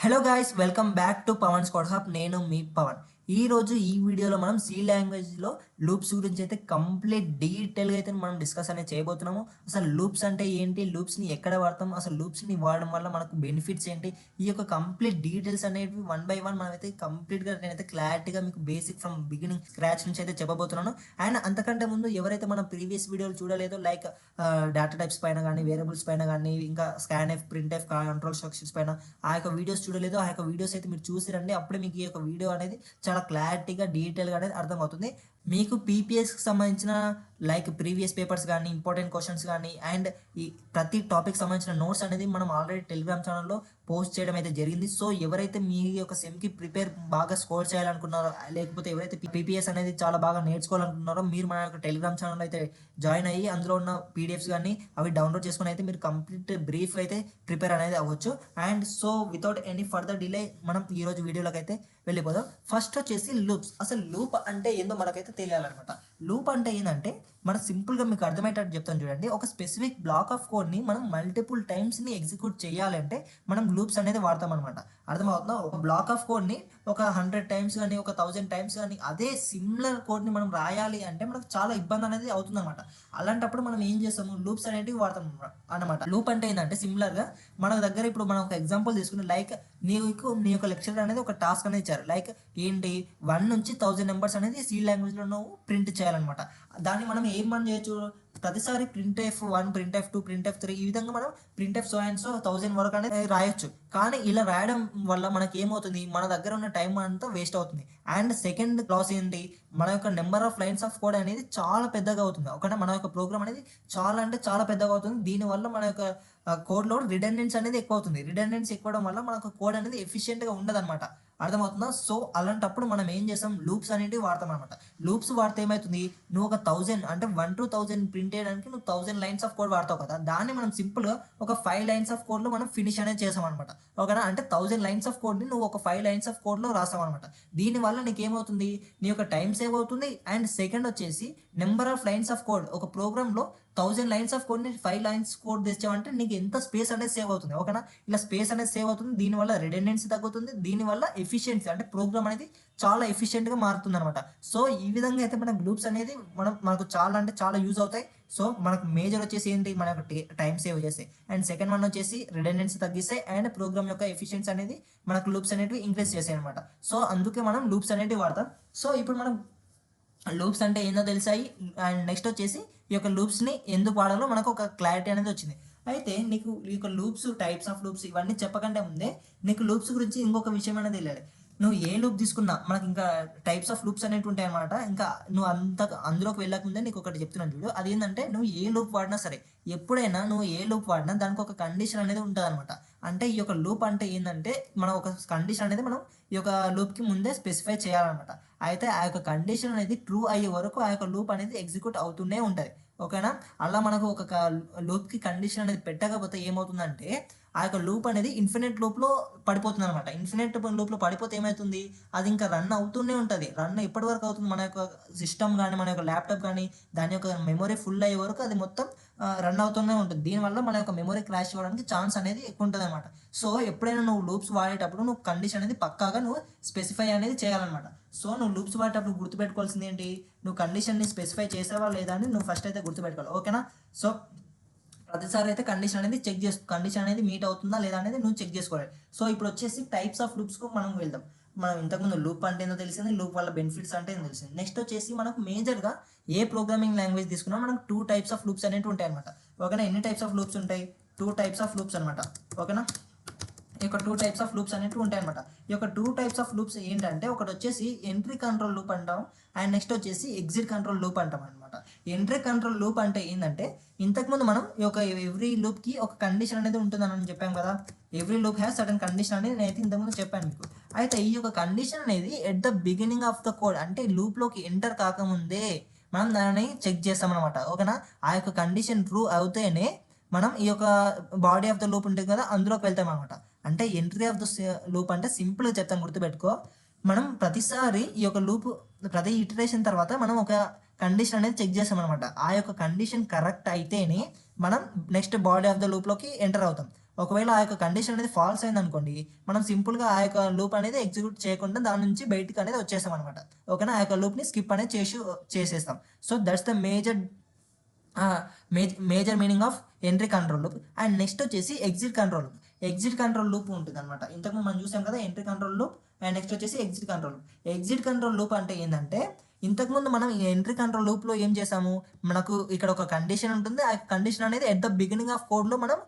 Hello guys, welcome back to Pavan squad hub. నేను మీ పవన్. ఈ వీడియోలో మనం సి లాంగ్వేజ్లో లూప్స్ గురించి అయితే కంప్లీట్ డీటెయిల్గా అయితే మనం డిస్కస్ అనేది చేయబోతున్నాము. అసలు లూప్స్ అంటే ఏంటి, లూప్స్ని ఎక్కడ వాడతాం, అసలు లూప్స్ని వాడడం వల్ల మనకు బెనిఫిట్స్ ఏంటి, ఈ యొక్క కంప్లీట్ డీటెయిల్స్ అనేవి వన్ బై వన్ మనమైతే కంప్లీట్గా నేనైతే క్లారిటీగా మీకు బేసిక్ ఫ్రమ్ బిగినింగ్ స్క్రాచ్ నుంచి అయితే చెప్పబోతున్నాను. అండ్ అంతకంటే ముందు ఎవరైతే మన ప్రీవియస్ వీడియోలు చూడలేదో, లైక్ డేటా టైప్స్ పైన కానీ, వేరియబుల్స్ పైన కానీ, ఇంకా scan F, print F, control structures పైన ఆ యొక్క వీడియోస్ చూడలేదు, ఆ యొక్క వీడియోస్ అయితే మీరు చూసి రండి. అప్పుడే మీకు ఈ యొక్క వీడియో అనేది చాలా క్లారిటీగా డీటెయిల్గా అనేది అర్థమవుతుంది. మీకు పీపీఎస్కి సంబంధించిన లైక్ ప్రీవియస్ పేపర్స్ కానీ, ఇంపార్టెంట్ క్వశ్చన్స్ కానీ, అండ్ ఈ ప్రతి టాపిక్ సంబంధించిన నోట్స్ అనేది మనం ఆల్రెడీ టెలిగ్రామ్ ఛానల్లో పోస్ట్ చేయడం అయితే జరిగింది. సో ఎవరైతే మీ యొక్క సెమ్కి ప్రిపేర్ బాగా స్కోర్ చేయాలనుకున్నారో, లేకపోతే ఎవరైతే పీపీఎస్ అనేది చాలా బాగా నేర్చుకోవాలనుకున్నారో, మీరు మన యొక్క టెలిగ్రామ్ ఛానల్ అయితే జాయిన్ అయ్యి అందులో ఉన్న పీడిఎఫ్స్ కానీ అవి డౌన్లోడ్ చేసుకుని అయితే మీరు కంప్లీట్ బ్రీఫ్ అయితే ప్రిపేర్ అనేది అవ్వచ్చు. And so without any further delay మనం ఈరోజు వీడియోలోకి అయితే వెళ్ళిపోదాం. ఫస్ట్ వచ్చేసి లూప్స్. అసలు లూప్ అంటే ఏందో మనకైతే తెలియాలన్నమాట. లూప్ అంటే ఏంటంటే, మనం సింపుల్గా మీకు అర్థమయ్యేటట్టు చెప్తాను చూడండి. ఒక స్పెసిఫిక్ బ్లాక్ ఆఫ్ కోడ్ని మనం మల్టిపుల్ టైమ్స్ని ఎగ్జిక్యూట్ చేయాలంటే మనం లూప్స్ అనేది వాడతాం అనమాట. అర్థమవుతుందా? ఒక బ్లాక్ ఆఫ్ కోడ్ని ఒక 100 టైమ్స్ కానీ, ఒక 1000 టైమ్స్ కానీ అదే సిమిలర్ కోడ్ని మనం రాయాలి అంటే మనకు చాలా ఇబ్బంది అనేది అవుతుంది అనమాట. అలాంటప్పుడు మనం ఏం చేస్తాము, లూప్స్ అనేటివి వాడతాం అనమాట. లూప్ అంటే ఏంటంటే సిమిలర్గా మన దగ్గర ఇప్పుడు మనం ఒక ఎగ్జాంపుల్ తీసుకుని, లైక్ నీ యొక్క లెక్చరర్ అనేది ఒక టాస్క్ అనేది ఇచ్చారు. లైక్ ఏంటి, 1 నుంచి 1000 నెంబర్స్ అనేది సి లాంగ్వేజ్లో నువ్వు ప్రింట్ చేయాలన్నమాట. దాన్ని మనం ఏం మనం చేయొచ్చు, ప్రతిసారి print F 1, print F 2, print F 3 ఈ విధంగా మనం print F so and so 1000 వరకు అనేది రాయొచ్చు. కానీ ఇలా రాయడం వల్ల మనకి ఏమవుతుంది, మన దగ్గర ఉన్న టైం అంతా వేస్ట్ అవుతుంది. అండ్ సెకండ్ క్లాస్ ఏంటి, మన యొక్క number of lines of code అనేది చాలా పెద్దగా అవుతుంది. ఒకటే మన యొక్క ప్రోగ్రామ్ అనేది చాలా అంటే చాలా పెద్దగా అవుతుంది. దీనివల్ల మన యొక్క కోడ్లో రిడెండెన్సీ అనేది ఎక్కువ అవుతుంది. రిడెండెన్సీ ఎక్కువడం వల్ల మనకు కోడ్ అనేది ఎఫిషియెంట్గా ఉండదు అనమాట. అర్థమవుతుందా? సో అలాంటప్పుడు మనం ఏం చేస్తాం, లూప్స్ అనేవి వాడతాం అనమాట. లూప్స్ వాడితే ఏమవుతుంది, నువ్వు ఒక 1000 అంటే 1 to 1000 ప్రింట్ చేయడానికి నువ్వు 1000 లైన్స్ ఆఫ్ కోడ్ వాడతావు కదా, దాన్ని మనం సింపుల్గా ఒక 5 లైన్స్ ఆఫ్ కోడ్లో మనం ఫినిష్ అనేది చేసాం అనమాట. ఓకేనా? అంటే 1000 లైన్స్ ఆఫ్ కోడ్ని నువ్వు ఒక 5 లైన్స్ ఆఫ్ కోడ్లో రాస్తాం అనమాట. దీనివల్ల నీకు ఏమవుతుంది, నీ యొక్క టైం సేవ్ అవుతుంది. అండ్ సెకండ్ వచ్చేసి number of lines of code. ఒక ప్రోగ్రామ్లో 1000 లైన్స్ ఆఫ్ కోడ్ని 5 లైన్స్ కోడ్ తెచ్చామంటే నీకు ఎంత స్పేస్ అనేది సేవ్ అవుతుంది. ఓకేనా? ఇలా స్పేస్ అనేది సేవ్ అవుతుంది. దీనివల్ల రిడెండెన్సీ తగ్గుతుంది. దీనివల్ల ఎఫిషియన్సీ అంటే ప్రోగ్రామ్ అనేది చాలా ఎఫిషియెంట్గా మారుతుంది అనమాట. సో ఈ విధంగా అయితే మన లూప్స్ అనేది మనకు చాలా అంటే చాలా యూజ్ అవుతాయి. సో మనకు మేజర్ వచ్చేసి ఏంటి, మన యొక్క టైం సేవ్ చేస్తాయి. అండ్ సెకండ్ వన్ వచ్చేసి రిడెండెన్సీ తగ్గిస్తాయి. అండ్ ప్రోగ్రామ్ యొక్క ఎఫిషియన్సీ అనేది మనకు లూప్స్ అనేవి ఇంక్రీజ్ చేస్తాయి అనమాట. సో అందుకే మనం లూప్స్ అనేవి వాడతాం. సో ఇప్పుడు మనం లూప్స్ అంటే ఏందో తెలిసాయి. అండ్ నెక్స్ట్ వచ్చేసి ఈ యొక్క లూప్స్ని ఎందుకు వాడాలో మనకు ఒక క్లారిటీ అనేది వచ్చింది. అయితే నీకు ఈ యొక్క లూప్స్, టైప్స్ ఆఫ్ లూప్స్ ఇవన్నీ చెప్పకంటే ముందే నీకు లూప్స్ గురించి ఇంకొక విషయం అనేది తెలియాలి. నువ్వు ఏ లూప్ తీసుకున్నా మనకి ఇంకా టైప్స్ ఆఫ్ లూప్స్ అనేవి ఉంటాయి అనమాట. ఇంకా నువ్వు అందులోకి వెళ్ళకముందే నీకు ఒకటి చెప్తున్నాను చూడు. అదేంటంటే, నువ్వు ఏ లూప్ వాడినా సరే, ఎప్పుడైనా నువ్వు ఏ లూప్ వాడినా దానికి ఒక కండిషన్ అనేది ఉంటుంది అనమాట. అంటే ఈ యొక్క లూప్ అంటే ఏంటంటే, మనం ఒక కండిషన్ అనేది మనం ఈ యొక్క లూప్కి ముందే స్పెసిఫై చేయాలన్నమాట. అయితే ఆ యొక్క కండిషన్ అనేది ట్రూ అయ్యే వరకు ఆ యొక్క లూప్ అనేది ఎగ్జిక్యూట్ అవుతూనే ఉంటుంది. ఓకేనా? అలా మనకు ఒక లూప్కి కండిషన్ అనేది పెట్టకపోతే ఏమవుతుందంటే, ఆ యొక్క లూప్ అనేది ఇన్ఫినిట్ లూప్లో పడిపోతుంది అనమాట. ఇన్ఫినిట్ లూప్లో పడిపోతే ఏమవుతుంది, అది ఇంకా రన్ అవుతూనే ఉంటుంది. రన్ ఎప్పటి వరకు అవుతుంది, మన యొక్క సిస్టమ్ కానీ, మన యొక్క ల్యాప్టాప్ కానీ దాని యొక్క మెమొరీ ఫుల్ అయ్యే వరకు అది మొత్తం రన్ అవుతూనే ఉంటుంది. దీనివల్ల మన యొక్క మెమొరీ క్రాష్ అవ్వడానికి ఛాన్స్ అనేది ఎక్కువ ఉంటుంది అనమాట. సో ఎప్పుడైనా నువ్వు లూప్స్ వాడేటప్పుడు నువ్వు కండిషన్ అనేది పక్కాగా నువ్వు స్పెసిఫై అనేది చేయాలన్నమాట. సో నువ్వు లూప్స్ వాడేటప్పుడు గుర్తుపెట్టుకోవాల్సింది ఏంటి, నువ్వు కండిషన్ని స్పెసిఫై చేసావా లేదా అని నువ్వు ఫస్ట్ అయితే గుర్తుపెట్టుకోవాలి. ఓకేనా? సో ప్రతిసారి అయితే కండిషన్ అనేది కండిషన్ అనేది మీట్ అవుతుందా లేదా అనేది నువ్వు చెక్ చేసుకోవాలి. సో ఇప్పుడు వచ్చేసి టైప్స్ ఆఫ్ లూప్స్కు మనం వెళ్దాం. మనం ఇంతకుముందు లూప్ అంటే ఏందో తెలిసింది, లూప్ వల్ల బెనిఫిట్స్ అంటే ఏందో తెలిసింది. నెక్స్ట్ వచ్చేసి మనకు మేజర్గా ఏ ప్రోగ్రామింగ్ లాంగ్వేజ్ తీసుకున్నా మనకు 2 టైప్స్ ఆఫ్ లూప్స్ అనేవి ఉంటాయి అనమాట. ఓకేనా? ఎన్ని టైప్స్ ఆఫ్ లూప్స్ ఉంటాయి? 2 టైప్స్ ఆఫ్ లూప్స్ అనమాట. ఓకేనా? ఈ యొక్క 2 టైప్స్ ఆఫ్ లూప్స్ అనేవి ఉంటాయి అనమాట. ఈ యొక్క 2 టైప్స్ ఆఫ్ లూప్స్ ఏంటంటే, ఒకటి వచ్చేసి ఎంట్రీ కంట్రోల్ లూప్ అంటాం. అండ్ నెక్స్ట్ వచ్చేసి ఎగ్జిట్ కంట్రోల్ లూప్ అంటాం అనమాట. ఎంట్రీ కంట్రోల్ లూప్ అంటే ఏంటంటే, ఇంతకుముందు మనం ఈ యొక్క ఎవ్రీ లూప్కి ఒక కండిషన్ అనేది ఉంటుందని చెప్పాం కదా. Every loop has certain condition అనేది నేనైతే ఇంతకుముందు చెప్పాను మీకు. అయితే ఈ యొక్క కండిషన్ అనేది at the beginning of the code, అంటే లూప్లోకి ఎంటర్ కాకముందే మనం దానిని చెక్ చేస్తాం అనమాట. ఓకేనా? ఆ యొక్క కండిషన్ ట్రూ అవుతేనే మనం ఈ యొక్క బాడీ ఆఫ్ ద లూప్ ఉంటుంది కదా, అందులోకి వెళ్తాం అనమాట. అంటే ఎంట్రీ ఆఫ్ ద లూప్ అంటే సింపుల్గా చెప్తాను, గుర్తుపెట్టుకో. మనం ప్రతిసారి ఈ యొక్క లూప్ ప్రతి ఇటరేషన్ తర్వాత మనం ఒక కండిషన్ అనేది చెక్ చేస్తాం అనమాట. ఆ యొక్క కండిషన్ కరెక్ట్ అయితేనే మనం నెక్స్ట్ బాడీ ఆఫ్ ద లూప్లోకి ఎంటర్ అవుతాం. ఒకవేళ ఆ యొక్క కండిషన్ అనేది ఫాల్స్ అయింది అనుకోండి, మనం సింపుల్గా ఆ యొక్క లూప్ అనేది ఎగ్జిక్యూట్ చేయకుండా దాని నుంచి బయటికి అనేది వచ్చేస్తాం అనమాట. ఓకేనా, ఆ యొక్క లూప్ని స్కిప్ అనేది చేసేస్తాం. So that's the major meaning of entry control loop. And next వచ్చేసి ఎగ్జిట్ కంట్రోల్ లూప్ ఉంటుంది అనమాట. ఇంతకుముందు మనం చూసాం కదా entry control loop, and next వచ్చేసి ఎగ్జిట్ కంట్రోల్ లూప్ అంటే ఏంటంటే, ఇంతకుముందు మనం ఈ ఎంట్రీ కంట్రోల్ లూప్లో ఏం చేసాము, మనకు ఇక్కడ ఒక కండిషన్ ఉంటుంది. ఆ కండిషన్ అనేది ఎట్ ద బిగినింగ్ ఆఫ్ కోడ్లో మనం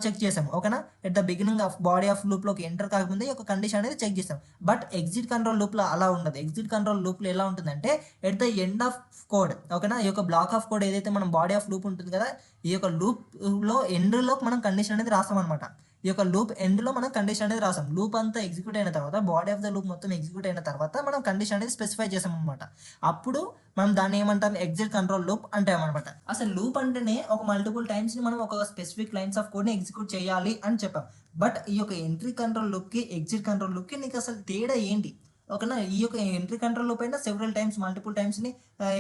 చెక్ చేసాము. ఓకేనా, at the beginning of body of లూప్లోకి ఎంటర్ కాకముందే ఈ యొక్క కండిషన్ అనేది చెక్ చేసాం. బట్ ఎగ్జిట్ కంట్రోల్ లూప్లో అలా ఉండదు. ఎగ్జిట్ కంట్రోల్ లూప్లో ఎలా ఉంటుందంటే, at the end of code, ఓకేనా, ఈ యొక్క బ్లాక్ ఆఫ్ కోడ్ ఏదైతే మనం బాడీ ఆఫ్ లూప్ ఉంటుంది కదా, ఈ యొక్క లూప్లో ఎండ్లో మనం కండిషన్ అనేది రాస్తాం అనమాట. ఈ యొక్క లూప్ ఎండ్లో మనం కండిషన్ అనేది రాసాం. లూప్ అంతా ఎగ్జిక్యూట్ అయిన తర్వాత, బాడీ ఆఫ్ ద లూప్ మొత్తం ఎగ్జిక్యూట్ అయిన తర్వాత మనం కండిషన్ అనేది స్పెసిఫై చేసాం అనమాట. అప్పుడు మనం దాన్ని ఏమంటాం, ఎగ్జిట్ కంట్రోల్ లూప్ అంటాం అనమాట. అసలు లూప్ అంటేనే ఒక మల్టిపుల్ టైమ్స్ మనం ఒక స్పెసిఫిక్ లైన్స్ ఆఫ్ కోడ్ని ఎగ్జిక్యూట్ చేయాలి అని చెప్పాం. బట్ ఈ యొక్క ఎంట్రీ కంట్రోల్ లూప్కి ఎగ్జిట్ కంట్రోల్ లూప్కి నీకు అసలు తేడా ఏంటి? ఓకేనా, ఈ యొక్క ఎంట్రీ కంట్రోల్ లూప్ అయినా సెవెరల్ టైమ్స్ మల్టిపుల్ టైమ్స్ని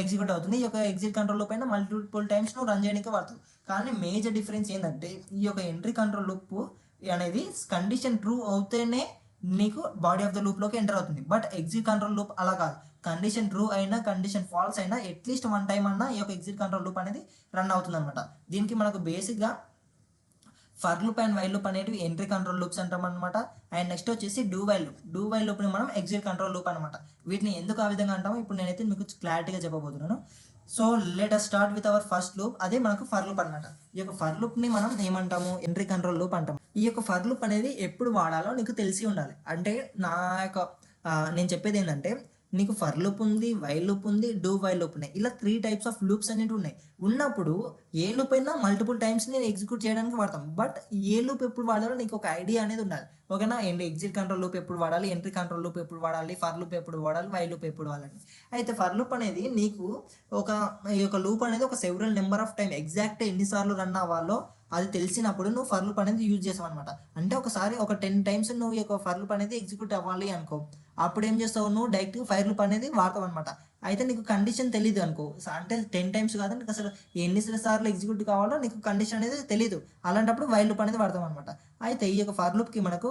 ఎగ్జిక్యూట్ అవుతుంది. ఈ యొక్క ఎగ్జిట్ కంట్రోల్ లూప్ అయినా మల్టిపుల్ టైమ్స్ రన్ చేయడానికి పడుతుంది. కానీ మేజర్ డిఫరెన్స్ ఏంటంటే, ఈ యొక్క ఎంట్రీ కంట్రోల్ లూప్ అనేది కండిషన్ ట్రూ అవుతేనే నీకు బాడీ ఆఫ్ ద లూప్లోకి ఎంటర్ అవుతుంది. బట్ ఎగ్జిట్ కంట్రోల్ లూప్ అలా కాదు. కండిషన్ ట్రూ అయినా కండిషన్ ఫాల్స్ అయినా అట్లీస్ట్ వన్ టైం అన్నా ఈ యొక్క ఎగ్జిట్ కంట్రోల్ లూప్ అనేది రన్ అవుతుంది అనమాట. దీనికి మనకు బేసిక్గా for loop and while loop అనేవి ఎంట్రీ కంట్రోల్ లూప్స్ అంటాం అనమాట. అండ్ నెక్స్ట్ వచ్చేసి డూ వైల్ లూప్ని మనం ఎగ్జిట్ కంట్రోల్ లూప్ అనమాట. వీటిని ఎందుకు ఆ విధంగా అంటామో ఇప్పుడు నేనైతే మీకు క్లారిటీగా చెప్పబోతున్నాను. So let us start with our first loop. అదే మనకు ఫర్ లూప్ అనమాట. ఈ యొక్క ఫర్ లూప్ని మనం ఏమంటాము, ఎంట్రీ కంట్రోల్ లూప్ అంటాం. ఈ యొక్క ఫర్ లూప్ అనేది ఎప్పుడు వాడాలో నీకు తెలిసి ఉండాలి. అంటే నేను చెప్పేది ఏంటంటే, నీకు ఫర్ లూప్ ఉంది, వైల్ లూప్ ఉంది, డూ వైల్ లూప్ ఉన్నాయి. ఇలా 3 టైప్స్ ఆఫ్ లూప్స్ అనేవి ఉన్నాయి. ఉన్నప్పుడు ఏ లూప్ అయినా మల్టిపుల్ టైమ్స్ నేను ఎగ్జిక్యూట్ చేయడానికి వాడతాం. బట్ ఏ లూప్ ఎప్పుడు వాడాలో నీకు ఒక ఐడియా అనేది ఉండాలి. ఓకేనా, ఎగ్జిట్ కంట్రోల్ లూప్ ఎప్పుడు వాడాలి, ఎంట్రీ కంట్రోల్ లూప్ ఎప్పుడు వాడాలి, ఫర్ లూప్ ఎప్పుడు వాడాలి, వైల్ లూప్ ఎప్పుడు వాడాలి. అయితే ఫర్ లూప్ అనేది నీకు ఈ యొక్క లూప్ అనేది ఒక several number of time exact ఎన్నిసార్లు రన్ అవ్వాలో అది తెలిసినప్పుడు నువ్వు ఫర్ లూప్ అనేది యూజ్ చేసావు అనమాట. అంటే ఒకసారి ఒక 10 టైమ్స్ నువ్వు ఈ యొక్క ఫర్ లూప్ అనేది ఎగ్జిక్యూట్ అవ్వాలి అనుకో, అప్పుడు ఏం చేస్తావు, నువ్వు డైరెక్ట్ ఫైర్ లూప్ అనేది వాడతావు అనమాట. అయితే నీకు కండిషన్ తెలియదు అనుకో, అంటే 10 టైమ్స్ కాదు, నీకు అసలు ఎన్నిసార్లు ఎగ్జిక్యూట్ కావాలో నీకు కండిషన్ అనేది తెలియదు. అలాంటప్పుడు వైల్ లూప్ అనేది వాడతాం అనమాట. అయితే ఈ యొక్క ఫర్ లూప్కి మనకు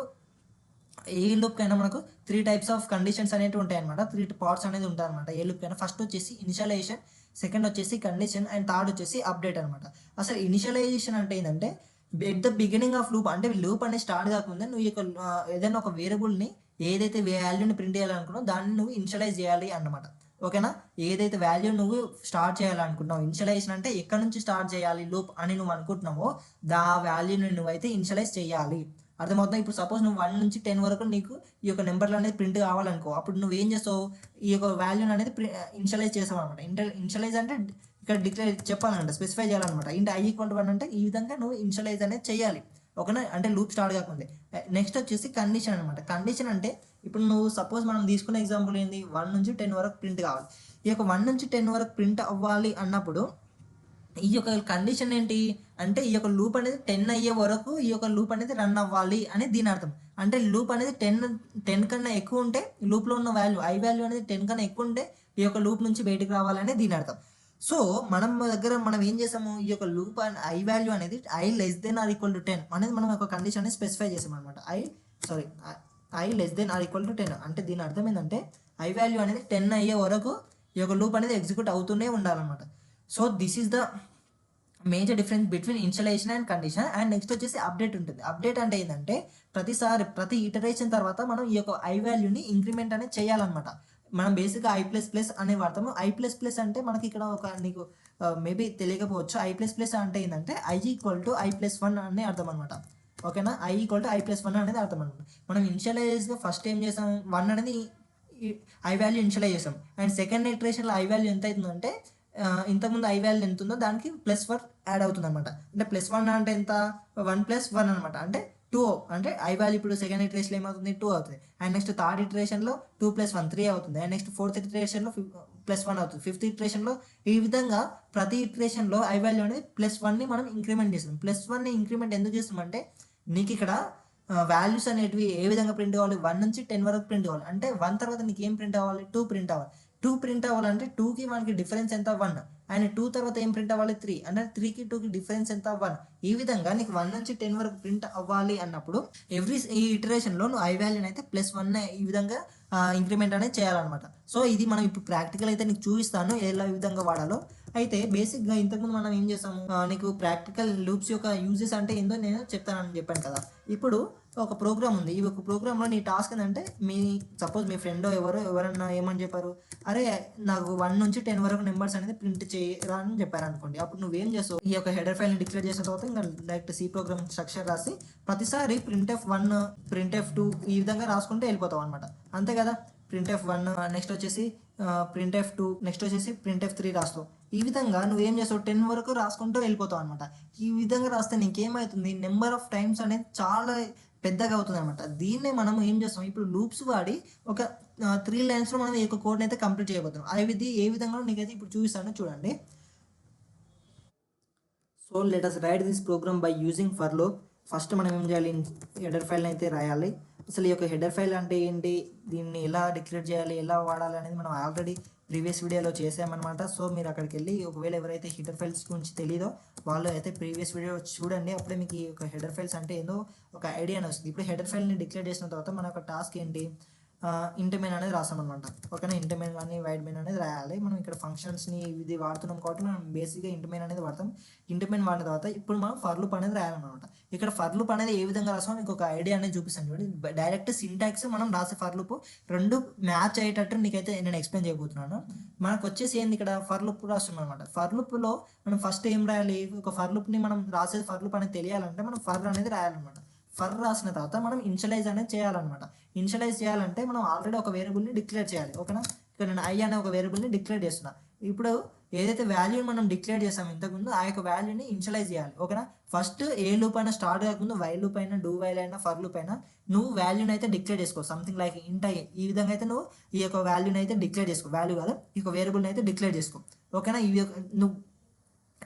ఏ లూప్ కైనా మనకు 3 టైప్స్ ఆఫ్ కండిషన్స్ అనేవి ఉంటాయి అనమాట. 3 పార్ట్స్ అనేది ఉంటాయి అనమాట ఏ లూప్ కైనా. ఫస్ట్ వచ్చేసి ఇనిషియలైజేషన్, సెకండ్ వచ్చేసి కండిషన్, అండ్ థర్డ్ వచ్చేసి అప్డేట్ అనమాట. అసలు ఇనిషియలైజేషన్ అంటే ఏంటంటే, at the beginning of loop, అంటే లూప్ అనేది స్టార్ట్ కాకముందే నువ్వు ఏదైనా ఒక వేరియబుల్ని ఏదైతే వాల్యూని ప్రింట్ చేయాలనుకున్నావు దాన్ని నువ్వు ఇనిషియలైజ్ చేయాలి అన్నమాట. ఓకేనా, ఏదైతే వాల్యూ నువ్వు స్టార్ట్ చేయాలనుకుంటున్నావు, ఇనిషియలైజేషన్ అంటే ఎక్కడ నుంచి స్టార్ట్ చేయాలి లూప్ అని నువ్వు అనుకుంటున్నావో వాల్యూని నువ్వైతే ఇనిషియలైజ్ చేయాలి. అర్థమవుతుంది. ఇప్పుడు సపోజ్ నువ్వు 1 నుంచి 10 వరకు నీకు ఈ యొక్క నెంబర్లు అనేది ప్రింట్ కావాలనుకో, అప్పుడు నువ్వు ఏం చేస్తావు, ఈ యొక్క వాల్యూని అనేది ఇనిషియలైజ్ చేస్తావు అనమాట. ఇనిషియలైజ్ అంటే ఇక్కడ డిక్లేర్ చెప్పాలంట, స్పెసిఫై చేయాలన్నమాట. ఇంటి i=1 అంటే ఈ విధంగా నువ్వు ఇనిషియలైజ్ అనేది చేయాలి. ఓకేనా, అంటే లూప్ స్టార్ట్ కాకముందే. నెక్స్ట్ వచ్చేసి కండిషన్ అనమాట. కండిషన్ అంటే ఇప్పుడు నువ్వు సపోజ్ మనం తీసుకునే ఎగ్జాంపుల్ ఏంది, 1 నుంచి 10 వరకు ప్రింట్ కావాలి. ఈ యొక్క 1 నుంచి 10 వరకు ప్రింట్ అవ్వాలి అన్నప్పుడు ఈ యొక్క కండిషన్ ఏంటి అంటే, ఈ యొక్క లూప్ అనేది 10 అయ్యే వరకు ఈ యొక్క లూప్ అనేది రన్ అవ్వాలి అని దీని అర్థం. అంటే లూప్ అనేది 10 కన్నా ఎక్కువ ఉంటే, లూప్లో ఉన్న వాల్యూ అనేది 10 కన్నా ఎక్కువ ఉంటే ఈ యొక్క లూప్ నుంచి బయటకు రావాలని దీని అర్థం. సో మనం ఏం చేసాము, ఈ యొక్క లూప్ ఐ వాల్యూ అనేది i<10 అనేది మనం ఒక కండిషన్ అనేది స్పెసిఫై చేసాం అనమాట. i<10 అంటే దీని అర్థం ఏంటంటే, ఐ వాల్యూ అనేది 10 అయ్యే వరకు ఈ యొక్క లూప్ అనేది ఎగ్జిక్యూట్ అవుతూనే ఉండాలన్నమాట. So this is the major difference between initialization and condition. And next వచ్చేసి అప్డేట్ ఉంటుంది. అప్డేట్ అంటే ఏంటంటే, ప్రతి ఇటరేషన్ తర్వాత మనం ఈ యొక్క ఐ వాల్యూని ఇంక్రిమెంట్ అనేది చేయాలన్నమాట. మనం బేసిక్గా i++ అనే వాడతాము. i++ అంటే మనకి ఇక్కడ నీకు మేబీ తెలియకపోవచ్చు. i++ అంటే ఏంటంటే i=i+1 అని అర్థం అనమాట. ఓకేనా, i=i+1 అనేది అర్థం అనమాట. మనం ఇనిషియలైజ్గా ఫస్ట్ ఏం చేసాం, 1 అనేది ఐ వాల్యూ ఇనిషియలైజ్ చేసాం. అండ్ సెకండ్ ఇటరేషన్లో ఐ వాల్యూ ఎంత అవుతుందంటే, ఇంతకుముందు ఐ వాల్యూ ఎంత ఉందో దానికి +1 యాడ్ అవుతుంది అనమాట. అంటే +1 అంటే ఎంత, 1+1 అనమాట. అంటే 2, అంటే ఐ వాల్యూ ఇప్పుడు సెకండ్ ఇటరేషన్లో ఏమవుతుంది, 2 అవుతుంది. అండ్ నెక్స్ట్ థర్డ్ ఇటరేషన్లో 2+1 3 అవుతుంది. అండ్ నెక్స్ట్ ఫోర్త్ ఇటరేషన్లో +1 అవుతుంది. ఫిఫ్త్ ఇటరేషన్లో ఈ విధంగా ప్రతి ఇటరేషన్లో ఐ వాల్యూ అనేది +1ని మనం ఇంక్రిమెంట్ చేస్తాం. +1ని ఇంక్రిమెంట్ ఎందుకు చేస్తామంటే, నీకు ఇక్కడ వాల్యూస్ అనేటివి ఏ విధంగా ప్రింట్ కావాలి, 1 నుంచి 10 వరకు ప్రింట్ కావాలి. అంటే 1 తర్వాత నీకు ఏం ప్రింట్ అవ్వాలి, 2 ప్రింట్ అవ్వాలి. 2 ప్రింట్ అవ్వాలంటే 2కి 1కి డిఫరెన్స్ ఎంత, 1. అండ్ 2 తర్వాత ఏం ప్రింట్ అవ్వాలి 3, అంటే 3కి 2కి డిఫరెన్స్ ఎంత 1. ఈ విధంగా నీకు 1 నుంచి 10 వరకు ప్రింట్ అవ్వాలి అన్నప్పుడు ఈ ఇటరేషన్లో నువ్వు ఐ వాల్యూని అయితే +1 ఈ విధంగా ఇంక్రిమెంట్ అనేది చేయాలన్నమాట. సో ఇది మనం ఇప్పుడు ప్రాక్టికల్ అయితే నీకు చూపిస్తాను ఎలా ఈ విధంగా వాడాలో. అయితే బేసిక్గా ఇంతకుముందు మనం ఏం చేసాము, నీకు ప్రాక్టికల్ లూప్స్ యొక్క యూజెస్ అంటే ఏందో నేను చెప్తానని చెప్పాను కదా. ఇప్పుడు ఒక ప్రోగ్రామ్ ఉంది. ఈ ఒక ప్రోగ్రాంలో నీ టాస్క్ ఏంటంటే సపోజ్ మీ ఫ్రెండ్ ఎవరన్నా ఏమని చెప్పారు, అరే నాకు 1 నుంచి 10 వరకు నెంబర్స్ అనేది ప్రింట్ చేయరా అని చెప్పారు అనుకోండి. అప్పుడు నువ్వేం చేస్తావు, ఈ యొక్క హెడర్ ఫైల్ని డిక్లేర్ చేసిన తర్వాత ఇంకా డైరెక్ట్ సి ప్రోగ్రామ్ స్ట్రక్చర్ రాసి ప్రతిసారి printf1 printf2 ఈ విధంగా రాసుకుంటే వెళ్ళిపోతావు అనమాట. అంతే కదా. printf1 నెక్స్ట్ వచ్చేసి printf2 నెక్స్ట్ వచ్చేసి printf3 రాస్తావు. ఈ విధంగా నువ్వేం చేస్తావు 10 వరకు రాసుకుంటూ వెళ్ళిపోతావు అనమాట. ఈ విధంగా రాస్తే నీకేమవుతుంది, నెంబర్ ఆఫ్ టైమ్స్ అనేది చాలా పెద్దగా అవుతుంది అనమాట. దీన్నే మనం ఏం చేస్తాం, ఇప్పుడు లూప్స్ వాడి ఒక 3 లైన్స్లో మనం ఈ యొక్క కోడ్ని అయితే కంప్లీట్ చేయబోతున్నాం. అది ఏ విధంగా నీకైతే ఇప్పుడు చూపిస్తాను చూడండి. So let us write this program by using for loop. First మనం ఏం చేయాలి, హెడర్ ఫైల్ని అయితే రాయాలి. అసలు ఈ యొక్క హెడర్ ఫైల్ అంటే ఏంటి, దీన్ని ఎలా డిక్లేర్ చేయాలి, ఎలా వాడాలి అనేది మనం ఆల్రెడీ ప్రీవియస్ వీడియోలో చేసామన్నమాట. సో మీరు అక్కడికి వెళ్ళి ఒకవేళ ఎవరైతే హెడర్ ఫైల్స్ గురించి తెలీదో వాళ్ళు అయితే ప్రీవియస్ వీడియో చూడండి. అప్పుడే మీకు ఈ యొక్క హెడర్ ఫైల్స్ అంటే ఏందో ఒక ఐడియా అని వస్తుంది. ఇప్పుడు హెడర్ ఫైల్ని డిక్లేర్ చేసిన తర్వాత మన యొక్క టాస్క్ ఏంటి, ఇంట్ మెయిన్ అనేది రాసామన్నమాట. ఓకేనా. ఇంట్ మెయిన్ కానీ వైడ్ మెయిన్ అనేది రాయాలి. మనం ఇక్కడ ఫంక్షన్స్ని ఇది వాడుతున్నాం కాబట్టి మనం బేసిక్గా ఇంట్ మెయిన్ అనేది వాడతాం. ఇంట్ మెయిన్ వాడిన తర్వాత ఇప్పుడు మనం ఫర్ లూప్ అనేది రాయాలన్నమాట. ఇక్కడ ఫర్ లూప్ అనేది ఏ విధంగా రాసామో మీకు ఒక ఐడియా అనేది చూపిస్తాను చూడండి. డైరెక్ట్ సింటాక్స్ మనం రాసే ఫర్ లూప్ రెండు మ్యాచ్ అయ్యేటట్టు నీకైతే నేను ఎక్స్ప్లెయిన్ చేయబోతున్నాను. మనకు వచ్చేసి ఏంది, ఇక్కడ ఫర్ లూప్ రాస్తున్నాం అనమాట. ఫర్ లూప్లో మనం ఫస్ట్ ఏం రాయాలి, ఒక ఫర్ లూప్ని మనం రాసేది ఫర్ లూప్ అనేది తెలియాలంటే మనం ఫర్ అనేది రాయాలన్నమాట. ఫర్ రాసిన తర్వాత మనం ఇనిషియలైజ్ అనేది చేయాలన్నమాట. ఇనిషియలైజ్ చేయాలంటే మనం ఆల్రెడీ ఒక వేరియబుల్ని డిక్లేర్ చేయాలి. ఓకేనా. ఇక్కడ నేను ఐ అనే ఒక వేరియబుల్ని డిక్లేర్ చేస్తున్నా. ఇప్పుడు ఏదైతే వాల్యూని మనం డిక్లేర్ చేసామో ఇంతకుముందు ఆ యొక్క వాల్యూని ఇనిషియలైజ్ చేయాలి. ఓకేనా. ఫస్ట్ ఏ లూప్ అయినా స్టార్ట్ కాకముందు వైల్ లూప్ అయినా డూ వైల్ అయినా ఫర్ లూప్ అయినా నువ్వు వాల్యూని అయితే డిక్లేర్ చేసుకో. సంథింగ్ లైక్ ఇంట్ ఐ ఈ విధంగా అయితే నువ్వు ఈ యొక్క వాల్యూని అయితే డిక్లేర్ చేసుకో. వాల్యూ కాదు, ఈ యొక్క వేరియబుల్ని అయితే డిక్లేర్ చేసుకో. ఓకేనా. నువ్వు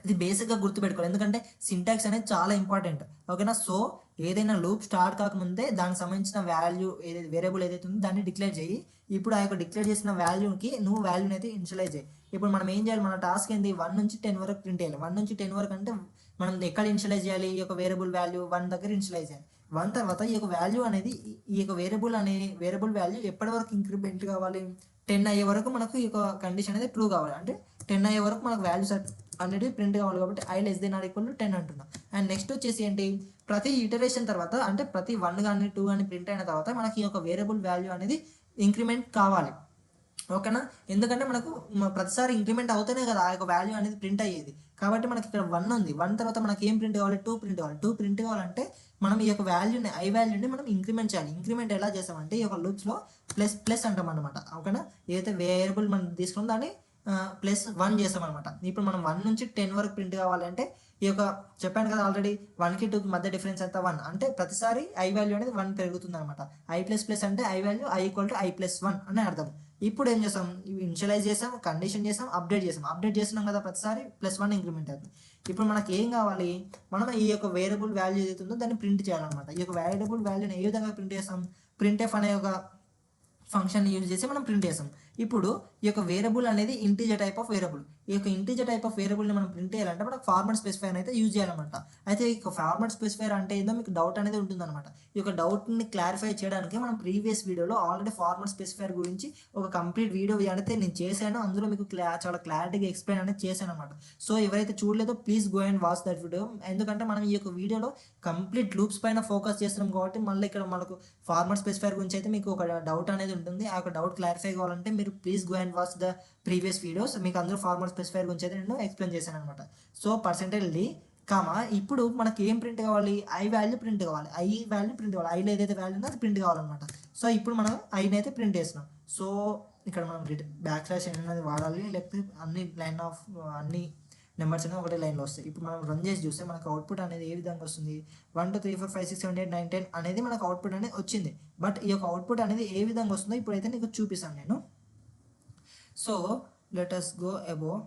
ఇది బేసిక్గా గుర్తుపెట్టుకోవాలి, ఎందుకంటే సింటాక్స్ అనేది చాలా ఇంపార్టెంట్. ఓకేనా. సో ఏదైనా లూప్ స్టార్ట్ కాకముందే దానికి సంబంధించిన వాల్యూ ఏదైతే వేరియబుల్ ఏదైతే ఉందో దాన్ని డిక్లేర్ చేయి. ఇప్పుడు ఆ యొక్క డిక్లేర్ చేసిన వాల్యూకి నువ్వు వాల్యూని అయితే ఇనిషియలైజ్ చేయి. ఇప్పుడు మనం ఏం చేయాలి, మన టాస్క్ ఏంటి, 1 నుంచి 10 వరకు ప్రింట్ చేయాలి. 1 నుంచి 10 వరకు అంటే మనం ఎక్కడ ఇనిషియలైజ్ చేయాలి, ఈ యొక్క వేరియబుల్ వాల్యూ 1 దగ్గర ఇనిషియలైజ్ చేయాలి. 1 తర్వాత ఈ యొక్క వాల్యూ అనేది ఈ యొక్క వేరియబుల్ వాల్యూ ఎప్పటి వరకు ఇంక్రిమెంట్ కావాలి, 10 అయ్యే వరకు మనకు ఈ యొక్క కండిషన్ అనేది ట్రూ కావాలి. అంటే 10 అయ్యే వరకు మనకు వాల్యూస్ అనేది ప్రింట్ కావాలి కాబట్టి i < 10 అంటున్నాం. అండ్ నెక్స్ట్ వచ్చేసి ఏంటి, ప్రతి ఇటరేషన్ తర్వాత అంటే ప్రతి 1 కానీ 2 కానీ ప్రింట్ అయిన తర్వాత మనకి ఈ యొక్క వేరియబుల్ వాల్యూ అనేది ఇంక్రిమెంట్ కావాలి. ఓకేనా. ఎందుకంటే మనకు ప్రతిసారి ఇంక్రిమెంట్ అవుతేనే కదా ఆ యొక్క వాల్యూ అనేది ప్రింట్ అయ్యేది. కాబట్టి మనకి ఇక్కడ 1 ఉంది. 1 తర్వాత మనకి ఏం ప్రింట్ కావాలి, 2 ప్రింట్ కావాలి. 2 ప్రింట్ కావాలంటే మనం ఈ యొక్క వాల్యూని ఐ వాల్యూని మనం ఇంక్రిమెంట్ చేయాలి. ఇంక్రిమెంట్ ఎలా చేసామంటే ఈ యొక్క లూప్స్లో ప్లస్ అంటాం అనమాట. ఓకేనా. ఏదైతే వేరియబుల్ మనం తీసుకున్నాం దాన్ని +1 చేసామన్నమాట. ఇప్పుడు మనం 1 నుంచి 10 వరకు ప్రింట్ కావాలంటే ఈ యొక్క చెప్పాను కదా ఆల్రెడీ 1కి 2కి మధ్య డిఫరెన్స్ ఎంత 1, అంటే ప్రతిసారి ఐ వాల్యూ అనేది 1 పెరుగుతుంది అనమాట. i++ అంటే ఐ వాల్యూ i=i+1 అని అర్థం. ఇప్పుడు ఏం చేస్తాం, ఇనిషియలైజ్ చేసాం, కండిషన్ చేసాం, అప్డేట్ చేస్తున్నాం కదా, ప్రతిసారి +1 ఇంక్రిమెంట్ అవుతుంది. ఇప్పుడు మనకి ఏం కావాలి, మనం ఈ యొక్క వేరియబుల్ వాల్యూ ఏదైతే ఉందో దాన్ని ప్రింట్ చేయాలన్నమాట. ఈ యొక్క వేరియబుల్ వాల్యూని ఏ విధంగా ప్రింట్ చేస్తాం, printf అనే ఒక ఫంక్షన్ యూజ్ చేసి మనం ప్రింట్ చేస్తాం. ఇప్పుడు ఈ యొక్క వేరియబుల్ అనేది ఇంటీజర్ టైప్ ఆఫ్ వేరియబుల్. ఈ యొక్క ఇంటీజర్ టైప్ ఆఫ్ వేరియబుల్ని మనం ప్రింట్ చేయాలంటే మనకు ఫార్మాట్ స్పెసిఫైర్ అయితే యూజ్ చేయాలన్నమాట. అయితే ఈ ఫార్మాట్ స్పెసిఫైర్ అంటే ఏందో మీకు డౌట్ అనేది ఉంటుందన్నమాట. ఈ యొక్క డౌట్ని క్లారిఫై చేయడానికి మనం ప్రీవియస్ వీడియోలో ఆల్రెడీ ఫార్మాట్ స్పెసిఫైర్ గురించి ఒక కంప్లీట్ వీడియో అయితే నేను చేశాను. అందులో మీకు చాలా క్లారిటీగా ఎక్స్ప్లెయిన్ అనేది చేశాను అనమాట. సో ఎవరైతే చూడలేదో please go and watch that video. ఎందుకంటే మనం ఈ యొక్క వీడియోలో కంప్లీట్ లూప్స్ పైన ఫోకస్ చేస్తున్నాం కాబట్టి మళ్ళీ ఇక్కడ మనకు ఫార్మాట్ స్పెసిఫైర్ గురించి అయితే మీకు ఒక డౌట్ అనేది ఉంటుంది. ఆ యొక్క డౌట్ క్లారిఫై కావాలంటే మీరు please go and watch the previous videos. మీకు అందరూ ఫార్మాట్ స్పెసిఫైర్ గురించి అయితే నేను ఎక్స్ప్లెయిన్ చేశాను అనమాట. సో %d ఇప్పుడు మనకి ఏం ప్రింట్ కావాలి, ఐ వాల్యూ ప్రింట్ కావాలి. ఐలో ఏదైతే వాల్యూ ఉందో అది ప్రింట్ కావాలన్నమాట. సో ఇప్పుడు మనం ఐని అయితే ప్రింట్ చేస్తున్నాం. సో ఇక్కడ మనం \n అనేది వాడాలి, లేకపోతే అన్ని నెంబర్స్ అనేవి ఒకటే లైన్లో వస్తాయి. ఇప్పుడు మనం రన్ చేసి చూస్తే మనకు అవుట్పుట్ అనేది ఏ విధంగా వస్తుంది, 1 2 3 4 5 6 7 8 9 10 అనేది మనకు అవుట్పుట్ అనేది వచ్చింది. బట్ ఈ యొక్క అవుట్పుట్ అనేది ఏ విధంగా వస్తుందో ఇప్పుడైతే నీకు చూపిస్తాను నేను. So let us go above.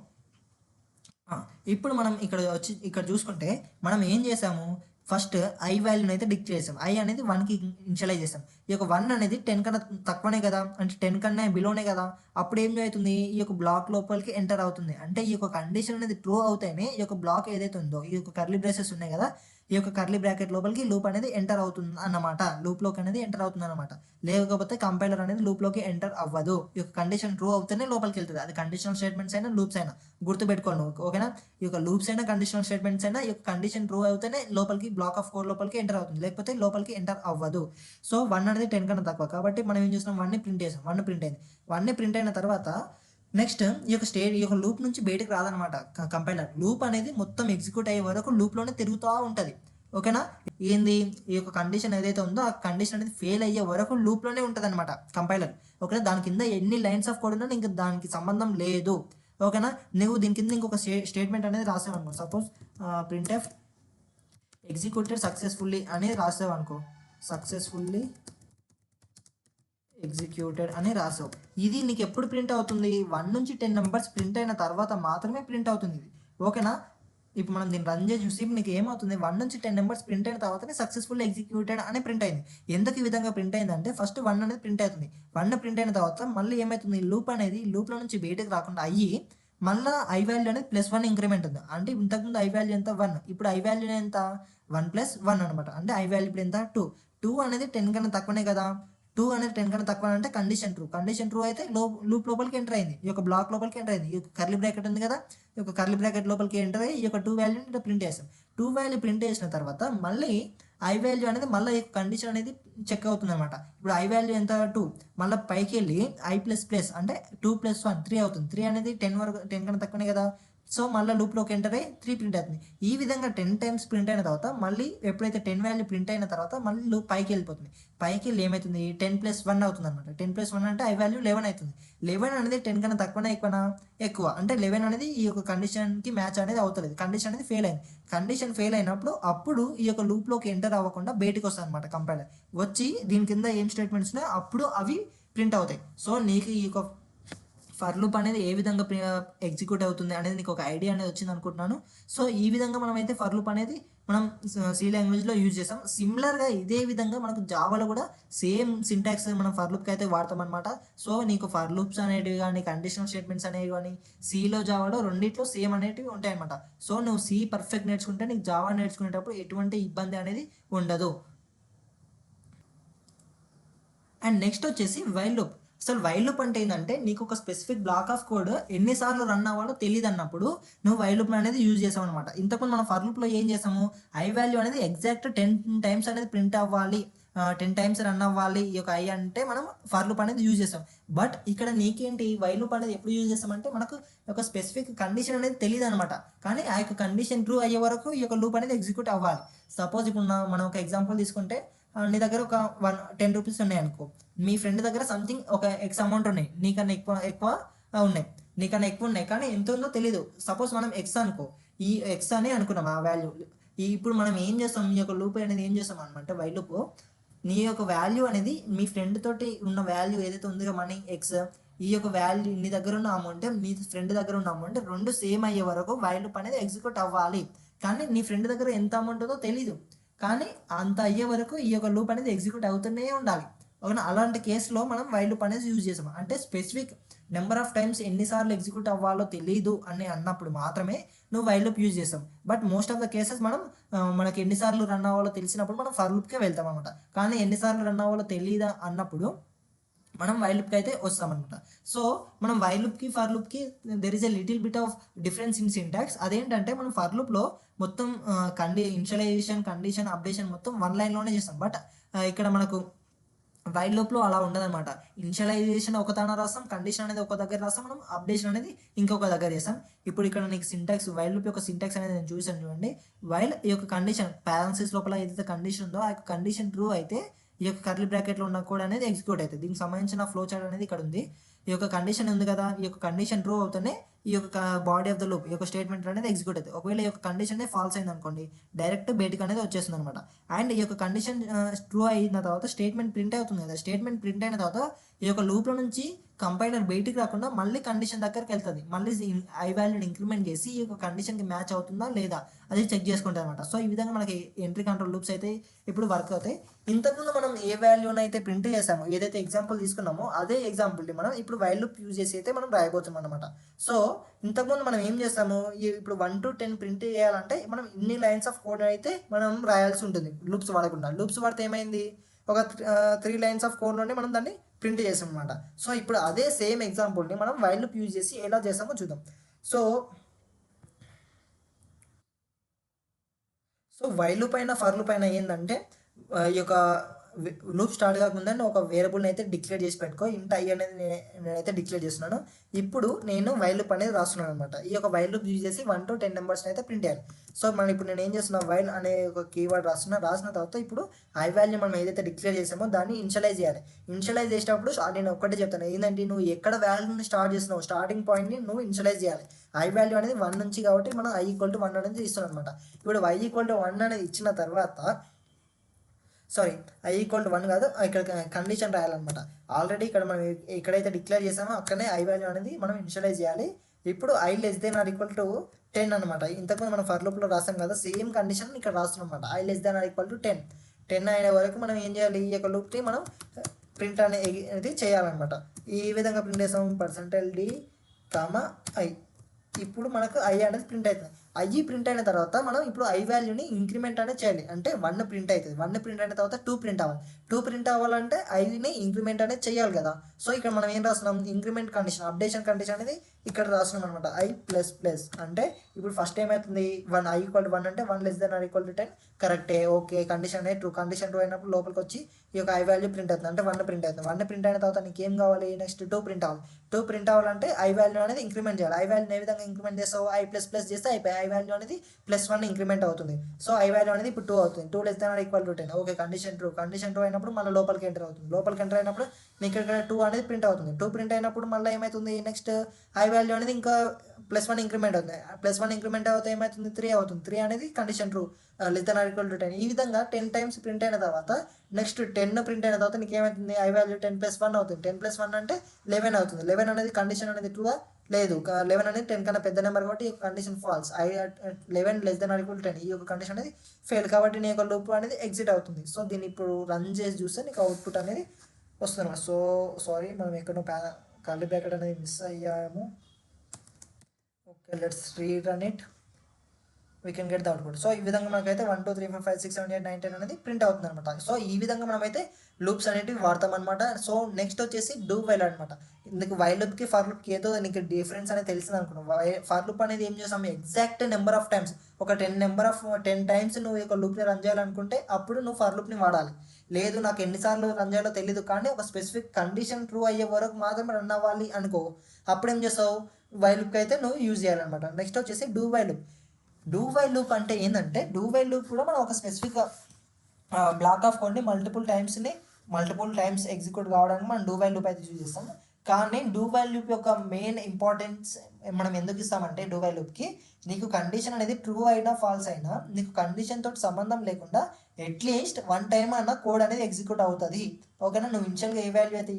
ఇప్పుడు మనం ఇక్కడ చూసుకుంటే మనం ఏం చేసాము, ఫస్ట్ ఐ వాల్యూని అయితే డిక్లేర్ చేసాం. ఐ అనేది 1కి ఇనిషియలైజ్ చేసాం. ఈ యొక్క 1 అనేది 10 కన్నా తక్కువనే కదా, అంటే 10 కన్నా బిలోనే కదా. అప్పుడు ఏం అవుతుంది, ఈ యొక్క బ్లాక్ లోపలికి ఎంటర్ అవుతుంది. అంటే ఈ యొక్క కండిషన్ అనేది ట్రూ అవుతేనే ఈ యొక్క బ్లాక్ ఏదైతే ఉందో, ఈ యొక్క కర్లీ బ్రేసెస్ ఉన్నాయి కదా, ఈ యొక్క కర్లీ బ్రాకెట్ లోపలికి లూప్ అనేది ఎంటర్ అవుతుంది అన్నమాట. లూప్లోకి అనేది ఎంటర్ అవుతుంది అనమాట. లేకపోతే కంపైలర్ అనేది లూప్లోకి ఎంటర్ అవ్వదు. ఈ యొక్క కండిషన్ ట్రూ అవుతేనే లోపలికి వెళ్తుంది. అది కండిషనల్ స్టేట్మెంట్స్ అయినా లూప్స్ అయినా గుర్తుపెట్టుకోండి నువ్వు, ఓకేనా. ఈ యొక్క లూప్స్ అయినా కండిషనల్ స్టేట్మెంట్స్ అయినా ఈ యొక్క కండిషన్ ట్రూ అవుతేనే లోపలికి బ్లాక్ ఆఫ్ కోడ్ లోపలికి ఎంటర్ అవుతుంది, లేకపోతే లోపలికి ఎంటర్ అవ్వదు. సో 1 అనేది 10 కన్నా తక్కువ కాబట్టి మనం ఏం చేస్తున్నాం, 1ని ప్రింట్ చేసాం. 1 ప్రింట్ అయింది. 1ని ప్రింట్ అయిన తర్వాత నెక్స్ట్ ఈ యొక్క లూప్ నుంచి బయటకు రాదనమాట కంపైలర్. లూప్ అనేది మొత్తం ఎగ్జిక్యూట్ అయ్యే వరకు లూప్లోనే తిరుగుతూ ఉంటుంది, ఓకేనా. ఏంది, ఈ యొక్క కండిషన్ ఏదైతే ఉందో ఆ కండిషన్ అనేది ఫెయిల్ అయ్యే వరకు లూప్లోనే ఉంటుంది అనమాట కంపైలర్, ఓకేనా. దాని కింద ఎన్ని లైన్స్ ఆఫ్ కోడ్ ఉన్నా ఇంకా దానికి సంబంధం లేదు, ఓకేనా. నువ్వు దీని కింద ఇంకొక స్టేట్మెంట్ అనేది రాసావు అనుకో, సపోజ్ ప్రింట్ఎఫ్ ఎగ్జిక్యూటెడ్ సక్సెస్ఫుల్లీ అనేది రాసావు అనుకో, సక్సెస్ఫుల్లీ ఎగ్జిక్యూటెడ్ అని రాసావు. ఇది నీకు ఎప్పుడు ప్రింట్ అవుతుంది, 1 నుంచి 10 నెంబర్స్ ప్రింట్ అయిన తర్వాత మాత్రమే ప్రింట్ అవుతుంది ఇది, ఓకేనా. ఇప్పుడు మనం దీన్ని రన్ చేసి చూసి నీకు ఏమవుతుంది, 1 నుంచి 10 నెంబర్స్ ప్రింట్ అయిన తర్వాతనే సక్సెస్ఫుల్ ఎగ్జిక్యూటెడ్ అని ప్రింట్ అయింది. ఎందుకు ఈ విధంగా ప్రింట్ అయిందంటే ఫస్ట్ 1 అనేది ప్రింట్ అవుతుంది. 1 ప్రింట్ అయిన తర్వాత మళ్ళీ ఏమవుతుంది, లూప్ అనేది లూప్లో నుంచి బయటకు రాకుండా అయ్యి మళ్ళీ ఐ వాల్యూ అనేది +1 ఇంక్రిమెంట్ ఉంది. అంటే ఇంతకుముందు ఐ వాల్యూ ఎంత 1, ఇప్పుడు ఐ వాల్యూ ఎంత 1 + 1 అనమాట. అంటే ఐ వాల్యూ ఇప్పుడు ఎంత 2 అనేది 10 కన్నా తక్కువనే కదా. 2 అనేది 10 కన్నా తక్కువ అంటే కండిషన్ ట్రూ అయితే లూప్ లోపలికి ఎంటర్ అయింది, ఈ యొక్క బ్లాక్ లోపలికి ఎంటర్ అయింది. ఈ యొక్క కర్లీ బ్రాకెట్ ఉంది కదా, ఈ యొక్క కర్లీ బ్రాకెట్ లోపలికి ఎంటర్ అయ్యి ఈ యొక్క 2 వాల్యూని ఇక్కడ ప్రింట్ చేస్తాం. 2 వాల్యూ ప్రింట్ చేసిన తర్వాత మళ్ళీ ఐ వాల్యూ అనేది మళ్ళీ ఈ కండిషన్ అనేది చెక్ అవుతుంది అనమాట. ఇప్పుడు ఐ వాల్యూ ఎంత 2, మళ్ళీ పైకి వెళ్ళి ఐ ++ అంటే 2 + 1 3 అవుతుంది. 3 అనేది 10 వరకు 10 కన్నా తక్కువనే కదా. సో మళ్ళీ లూప్లోకి ఎంటర్ అయ్యి 3 ప్రింట్ అవుతుంది. ఈ విధంగా 10 టైమ్స్ ప్రింట్ అయిన తర్వాత మళ్ళీ ఎప్పుడైతే 10 వాల్యూ ప్రింట్ అయిన తర్వాత మళ్ళీ లూప్ పైకి వెళ్ళిపోతుంది. పైకి వెళ్ళి ఏమవుతుంది, 10 + 1 అవుతుంది అనమాట. 10 + 1 అంటే ఐ వాల్యూ 11 అవుతుంది. 11 అనేది 10 కన్నా తక్కువనా ఎక్కువనా, ఎక్కువ. అంటే 11 అనేది ఈ యొక్క కండిషన్కి మ్యాచ్ అనేది అవుతలేదు, కండిషన్ అనేది ఫెయిల్ అయింది. కండిషన్ ఫెయిల్ అయినప్పుడు అప్పుడు ఈ యొక్క లూప్లోకి ఎంటర్ అవ్వకుండా బయటకు వస్తుంది అనమాట కంపైలర్. వచ్చి దీని కింద ఏం స్టేట్మెంట్స్ ఉన్నాయో అప్పుడు అవి ప్రింట్ అవుతాయి. సో నీకు ఈ యొక్క ఫర్ లూప్ అనేది ఏ విధంగా ఎగ్జిక్యూట్ అవుతుంది అనేది నీకు ఒక ఐడియా అనేది వచ్చింది అనుకుంటున్నాను. సో ఈ విధంగా మనం అయితే ఫర్ లూప్ అనేది మనం సి లాంగ్వేజ్లో యూజ్ చేస్తాం. సిమిలర్గా ఇదే విధంగా మనకు జావాలో కూడా సేమ్ సింటాక్స్ మనం ఫర్ లూప్కి అయితే వాడతాం అనమాట. సో నీకు ఫర్ లూప్స్ అనేటివి కానీ కండిషనల్ స్టేట్మెంట్స్ అనేవి కానీ సిలో జావాలో రెండిట్లో సేమ్ అనేటివి ఉంటాయి అనమాట. సో నువ్వు సి పర్ఫెక్ట్ నేర్చుకుంటే నీకు జావా నేర్చుకునేటప్పుడు ఎటువంటి ఇబ్బంది అనేది ఉండదు. అండ్ నెక్స్ట్ వచ్చేసి వైల్ లూప్. అసలు వైల్ లూప్ అంటే ఏంటంటే నీకు ఒక స్పెసిఫిక్ బ్లాక్ ఆఫ్ కోడ్ ఎన్నిసార్లు రన్ అవ్వాలో తెలియదు అన్నప్పుడు నువ్వు వైల్ లూప్ అనేది యూజ్ చేసావు అనమాట. ఇంతకుముందు మనం ఫర్ లూప్లో ఏం చేసాము, ఐ వాల్యూ అనేది ఎగ్జాక్ట్ 10 టైమ్స్ అనేది ప్రింట్ అవ్వాలి, 10 టైమ్స్ రన్ అవ్వాలి ఈ యొక్క ఐ అంటే మనం ఫర్ లూప్ అనేది యూజ్ చేసాం. బట్ ఇక్కడ నీకేంటి వైల్ లూప్ అనేది ఎప్పుడు యూజ్ చేస్తామంటే మనకు ఒక స్పెసిఫిక్ కండిషన్ అనేది తెలియదు అనమాట. కానీ ఆ యొక్క కండిషన్ ట్రూ అయ్యే వరకు ఈ యొక్క లూప్ అనేది ఎగ్జిక్యూట్ అవ్వాలి. సపోజ్ ఇప్పుడు మనం ఒక ఎగ్జాంపుల్ తీసుకుంటే నీ దగ్గర ఒక 10 రూపీస్ ఉన్నాయి అనుకో, మీ ఫ్రెండ్ దగ్గర సంథింగ్ ఒక ఎక్స్ అమౌంట్ ఉన్నాయి, నీకన్నా ఎక్కువ ఉన్నాయి, నీకన్నా ఎక్కువ ఉన్నాయి కానీ ఎంత ఉందో తెలీదు. సపోజ్ మనం ఎక్స్ అనుకో, ఈ ఎక్స్ అని అనుకున్నాం ఆ వాల్యూ. ఇప్పుడు మనం ఏం చేస్తాం, ఈ యొక్క లూప్ అనేది ఏం చేస్తాం అనమాట, వైల్ లూప్ నీ యొక్క వాల్యూ అనేది మీ ఫ్రెండ్ తోటి ఉన్న వాల్యూ ఏదైతే ఉందో మనీ ఎక్స్, ఈ యొక్క వాల్యూ నీ దగ్గర ఉన్న అమౌంట్ నీ ఫ్రెండ్ దగ్గర ఉన్న అమౌంట్ రెండు సేమ్ అయ్యే వరకు వైల్ లూప్ అనేది ఎగ్జిక్యూట్ అవ్వాలి. కానీ నీ ఫ్రెండ్ దగ్గర ఎంత అమౌంట్ ఉందో తెలీదు, కానీ అంత అయ్యే వరకు ఈ యొక్క లూప్ అనేది ఎగ్జిక్యూట్ అవుతూనే ఉండాలి, ఓకేనా. అలాంటి కేసులో మనం వైల్ లూప్ అనేది యూజ్ చేసాం. అంటే స్పెసిఫిక్ నెంబర్ ఆఫ్ టైమ్స్ ఎన్నిసార్లు ఎగ్జిక్యూట్ అవ్వాలో తెలియదు అని అన్నప్పుడు మాత్రమే నువ్వు వైల్ లూప్ యూజ్ చేస్తాం. But most of the cases మనం మనకి ఎన్నిసార్లు రన్ అవ్వాలో తెలిసినప్పుడు మనం ఫర్ లూప్కే వెళ్తాం అనమాట. కానీ ఎన్నిసార్లు రన్ అవ్వాలో తెలియదా అన్నప్పుడు మనం వైల్ లూప్కి అయితే వస్తామన్నమాట. సో మనం వైల్ లూప్కి ఫర్ లూప్కి there is a little bit of difference in syntax. అదేంటంటే మనం ఫర్ లూప్లో మొత్తం ఇనిషియలైజేషన్ కండిషన్ అప్డేషన్ మొత్తం 1 లైన్లోనే చేస్తాం. బట్ ఇక్కడ మనకు వైల్ లూప్లో అలా ఉండదన్నమాట. ఇనిషియలైజేషన్ ఒక తాన రాస్తాం, కండిషన్ అనేది ఒక దగ్గర రాస్తాం, మనం అప్డేషన్ అనేది ఇంకొక దగ్గర చేస్తాం. ఇప్పుడు ఇక్కడ నీకు సింటాక్స్ వైల్ లూప్ యొక్క సింటాక్స్ అనేది నేను చూసాను చూడండి. వైల్ ఈ యొక్క కండిషన్ పారాన్సిస్ లోపల ఏదైతే కండిషన్ ఉందో ఆ యొక్క కండిషన్ ట్రూ అయితే ఈ యొక్క కర్లీ బ్రాకెట్లో ఉన్న కోడ్ అనేది ఎగ్జిక్యూట్ అవుతుంది. దీనికి సంబంధించిన ఫ్లో చార్ట్ అనేది ఇక్కడ ఉంది. ఈ యొక్క కండిషన్ ఉంది కదా, ఈ యొక్క కండిషన్ ట్రూ అవుతూనే ఈ యొక్క బాడీ ఆఫ్ ద లూప్ ఈ యొక్క స్టేట్మెంట్ అనేది ఎగ్జిక్యూట్ అవుతుంది. ఒకవేళ ఈ యొక్క కండిషన్ ఫాల్స్ అయింది అనుకోండి, డైరెక్ట్ బయటికి అనేది వచ్చేస్తుంది అనమాట. అండ్ ఈ యొక్క కండిషన్ ట్రూ అయిన తర్వాత స్టేట్మెంట్ ప్రింట్ అవుతుంది కదా, స్టేట్మెంట్ ప్రింట్ అయిన తర్వాత ఈ యొక్క లూప్లో నుంచి కంపైలర్ బయటికి రాకుండా మళ్ళీ కండిషన్ దగ్గరికి వెళ్తుంది, మళ్ళీ ఐ వాల్యూని ఇంక్రిమెంట్ చేసి ఈ యొక్క కండిషన్కి మ్యాచ్ అవుతుందా లేదా అది చెక్ చేసుకుంటుంది అనమాట. సో ఈ విధంగా మనకి ఎంట్రీ కంట్రోల్ లూప్స్ అయితే ఇప్పుడు వర్క్ అవుతాయి. ఇంతకుముందు మనం ఏ వాల్యూని అయితే ప్రింట్ చేసామో, ఏదైతే ఎగ్జాంపుల్ తీసుకున్నామో అదే ఎగ్జాంపుల్ని మనం ఇప్పుడు వైల్ లూప్ యూజ్ చేసి అయితే మనం రాయబోతున్నాం అనమాట. సో ఇంతకుముందు మనం ఏం చేస్తాము, ఇప్పుడు 1 to 10 ప్రింట్ చేయాలంటే మనం ఇన్ని లైన్స్ ఆఫ్ కోడ్ అయితే మనం రాయాల్సి ఉంటుంది లూప్స్ వాడకుండా. లూప్స్ వాడితే ఏమైంది, ఒక 3 లైన్స్ ఆఫ్ కోడ్లోనే మనం దాన్ని ప్రింట్ చేసాం అనమాట. సో ఇప్పుడు అదే సేమ్ ఎగ్జాంపుల్ని మనం వైల్ లూప్ యూజ్ చేసి ఎలా చేసామో చూద్దాం. సో వైల్ లూప్ అయినా ఫర్ లూప్ అయినా ఏంటంటే ఈ యొక్క లూప్ స్టార్ట్ కాకుండా ఒక వేరియబుల్ని అయితే డిక్లేర్ చేసి పెట్టుకో. ఇంట్ ఐ అనేది నేనైతే డిక్లేర్ చేస్తున్నాను. ఇప్పుడు నేను వైల్ లూప్ అనేది రాస్తున్నాను అనమాట. ఈ యొక్క వైల్ లూప్ యూజ్ చేసి 1 to 10 నెంబర్స్ని అయితే ప్రింట్ చేయాలి. సో మనం ఇప్పుడు నేను ఏం చేస్తున్నా, వైల్ అనే ఒక కీవర్డ్ రాసిన తర్వాత ఇప్పుడు ఐ వాల్యూ మనం ఏదైతే డిక్లేర్ చేసామో దాన్ని ఇనిషియలైజ్ చేయాలి. ఇనిషియలైజ్ చేసినప్పుడు నేను ఒక్కటే చెప్తాను, ఏంటంటే నువ్వు ఎక్కడ వాల్యూని స్టార్ట్ చేస్తున్నావు, స్టార్టింగ్ పాయింట్ని నువ్వు ఇనిషియలైజ్ చేయాలి. ఐ వాల్యూ అనేది 1 నుంచి కాబట్టి మనం i = 1 అనేది ఇస్తున్నాం అనమాట. ఇప్పుడు y = 1 అనేది ఇచ్చిన తర్వాత i = 1 కాదు, ఇక్కడ కండిషన్ రాయాలన్నమాట. ఆల్రెడీ ఇక్కడ మనం ఎక్కడైతే డిక్లేర్ చేసామో అక్కడనే ఐ వాల్యూ అనేది మనం ఇనిషియలైజ్ చేయాలి. ఇప్పుడు i < > 10 అనమాట. ఇంతకుముందు మనం ఫర్ లూప్లో రాసాం కదా, సేమ్ కండిషన్ ఇక్కడ రాస్తున్నాం అనమాట. i < <10 10 అయిన వరకు మనం ఏం చేయాలి, ఈ యొక్క లూప్ని మనం ప్రింట్ అనేది చేయాలన్నమాట. ఈ విధంగా ప్రింట్ చేసాం %d, i. ఇప్పుడు మనకు i అనేది ప్రింట్ అవుతుంది. i ప్రింట్ అయిన తర్వాత మనం ఇప్పుడు i వాల్యూని ఇంక్రిమెంట్ అనేది చేయాలి. అంటే 1 ప్రింట్ అవుతుంది. 1 ప్రింట్ అయిన తర్వాత 2 ప్రింట్ అవ్వాలి. 2 ప్రింట్ అవ్వాలంటే iని ఇంక్రిమెంట్ అనేది చేయాలి కదా. సో ఇక్కడ మనం ఏం రాస్తున్నాం, ఇంక్రిమెంట్ కండిషన్, అప్డేషన్ కండిషన్ అనేది ఇక్కడ రాస్తున్నాం అనమాట. i++ అంటే ఇప్పుడు ఫస్ట్ ఏమవుతుంది, i = 1 అంటే 1 < <10 కరెక్టే, ఓకే. కండిషన్ అనేది ట్రూ. కండిషన్ ట్రూ అయినప్పుడు లోపలికి వచ్చి ఈ యొక్క ఐ వాల్యూ ప్రింట్ అవుతుంది, అంటే 1 ప్రింట్ అవుతుంది. 1 ప్రింట్ అయిన తర్వాత నీకు ఏం కావాలి, నెక్స్ట్ 2 ప్రింట్ అవ్వాలి. 2 ప్రింట్ అవ్వాలంటే ఐ వాల్యూ అనేది ఇంక్రిమెంట్ చేయాలి. ఐ వాల్యూని ఏ విధంగా ఇంక్రిమెంట్ చేస్తావు, i++ చేస్తే అయిపోయి ఐ వాల్యూ అనేది +1 ఇంక్రిమెంట్ అవుతుంది. సో ఐ వాల్యూ అనేది ఇప్పుడు 2 అవుతుంది. 2 < < 10, okay. Condition true. Condition true అయినప్పుడు మళ్ళీ లోపలికి ఎంటర్ అవుతుంది. లోపలికి ఎంటర్ అయినప్పుడు నీకు ఇక్కడ 2 అనేది ప్రింట్ అవుతుంది. 2 ప్రింట్ అయినప్పుడు మళ్ళీ ఏమవుతుంది, నెక్స్ట్ ఐ వాల్యూ అనేది ఇంకా +1 ఇంక్రిమెంట్ అవుతుంది. +1 ఇంక్రిమెంట్ అవుతే ఏమవుతుంది, 3 అవుతుంది. 3 అనేది కండిషన్ ట్రూ, < < 10. ఈ విధంగా 10 టైమ్స్ ప్రింట్ అయిన తర్వాత నెక్స్ట్ 10 ప్రింట్ అయిన తర్వాత నీకు ఏమవుతుంది, ఐ వాల్యూ 10 + 1 అవుతుంది. 10 + 1 అంటే 11 అవుతుంది. 11 అనేది కండిషన్ అనేది ట్రూగా లేదు. 11 అనేది 10 కన్నా పెద్ద నెంబర్ కాబట్టి కండిషన్ ఫాల్స్. 11 < < 10, ఈ యొక్క కండిషన్ అనేది ఫెయిల్ కాబట్టి నీ యొక్క లూప్ అనేది ఎగ్జిట్ అవుతుంది. సో దీన్ని ఇప్పుడు రన్ చేసి చూస్తే నీకు అవుట్పుట్ అనేది వస్తుంది. సో సారీ, మనం ఎక్కడో కర్లీ బ్రాకెట్ అనేది మిస్ అయ్యాము. Okay, let's rerun it, we can get the output. So ఈ విధంగా మనకైతే 1 2 3 4 5 6 7 8 9 10 అనేది ప్రింట్ అవుతుంది అనమాట. సో ఈ విధంగా మనమైతే లూప్స్ అనేటివి వాడతాం అనమాట. సో నెక్స్ట్ వచ్చేసి డూ వైల్ అనమాట. నీకు వైల్ లూప్కి ఫర్ లూప్కి ఏదో నీకు డిఫరెన్స్ అనేది తెలిసింది అనుకున్నావు. ఫర్ లూప్ అనేది ఏం చేస్తాం, ఎగ్జాక్ట్ నెంబర్ ఆఫ్ టైమ్స్, ఒక 10 టైమ్స్ నువ్వు ఒక లూప్ని రన్ చేయాలనుకుంటే అప్పుడు నువ్వు ఫర్ లూప్ని వాడాలి. లేదు నాకు ఎన్నిసార్లు రన్ చేయాలో తెలియదు కానీ ఒక స్పెసిఫిక్ కండిషన్ ట్రూ అయ్యే వరకు మాత్రమే రన్ అవ్వాలి అనుకో, అప్పుడు ఏం చేస్తావు, వైల్ లూప్కి అయితే నువ్వు యూజ్ చేయాలన్నమాట. నెక్స్ట్ వచ్చేసి do while loop. Do while loop అంటే ఏంటంటే, డూ వైల్ లూప్ కూడా మనం ఒక స్పెసిఫిక్ బ్లాక్ ఆఫ్ కోడ్ని మల్టిపుల్ టైమ్స్ ఎగ్జిక్యూట్ కావడానికి మనం డూ వైల్ లూప్ అయితే యూజ్ చేస్తాం. కానీ డూ వైల్ లూప్ యొక్క మెయిన్ ఇంపార్టెన్స్ మనం ఎందుకు ఇస్తామంటే, డూ వైల్ లూప్కి నీకు కండిషన్ అనేది ట్రూ అయినా ఫాల్స్ అయినా నీకు కండిషన్ తోటి సంబంధం లేకుండా అట్లీస్ట్ 1 టైం అన్న కోడ్ అనేది ఎగ్జిక్యూట్ అవుతుంది. ఓకేనా, నువ్వు ఇనిషియల్గా ఏ వాల్యూ అయితే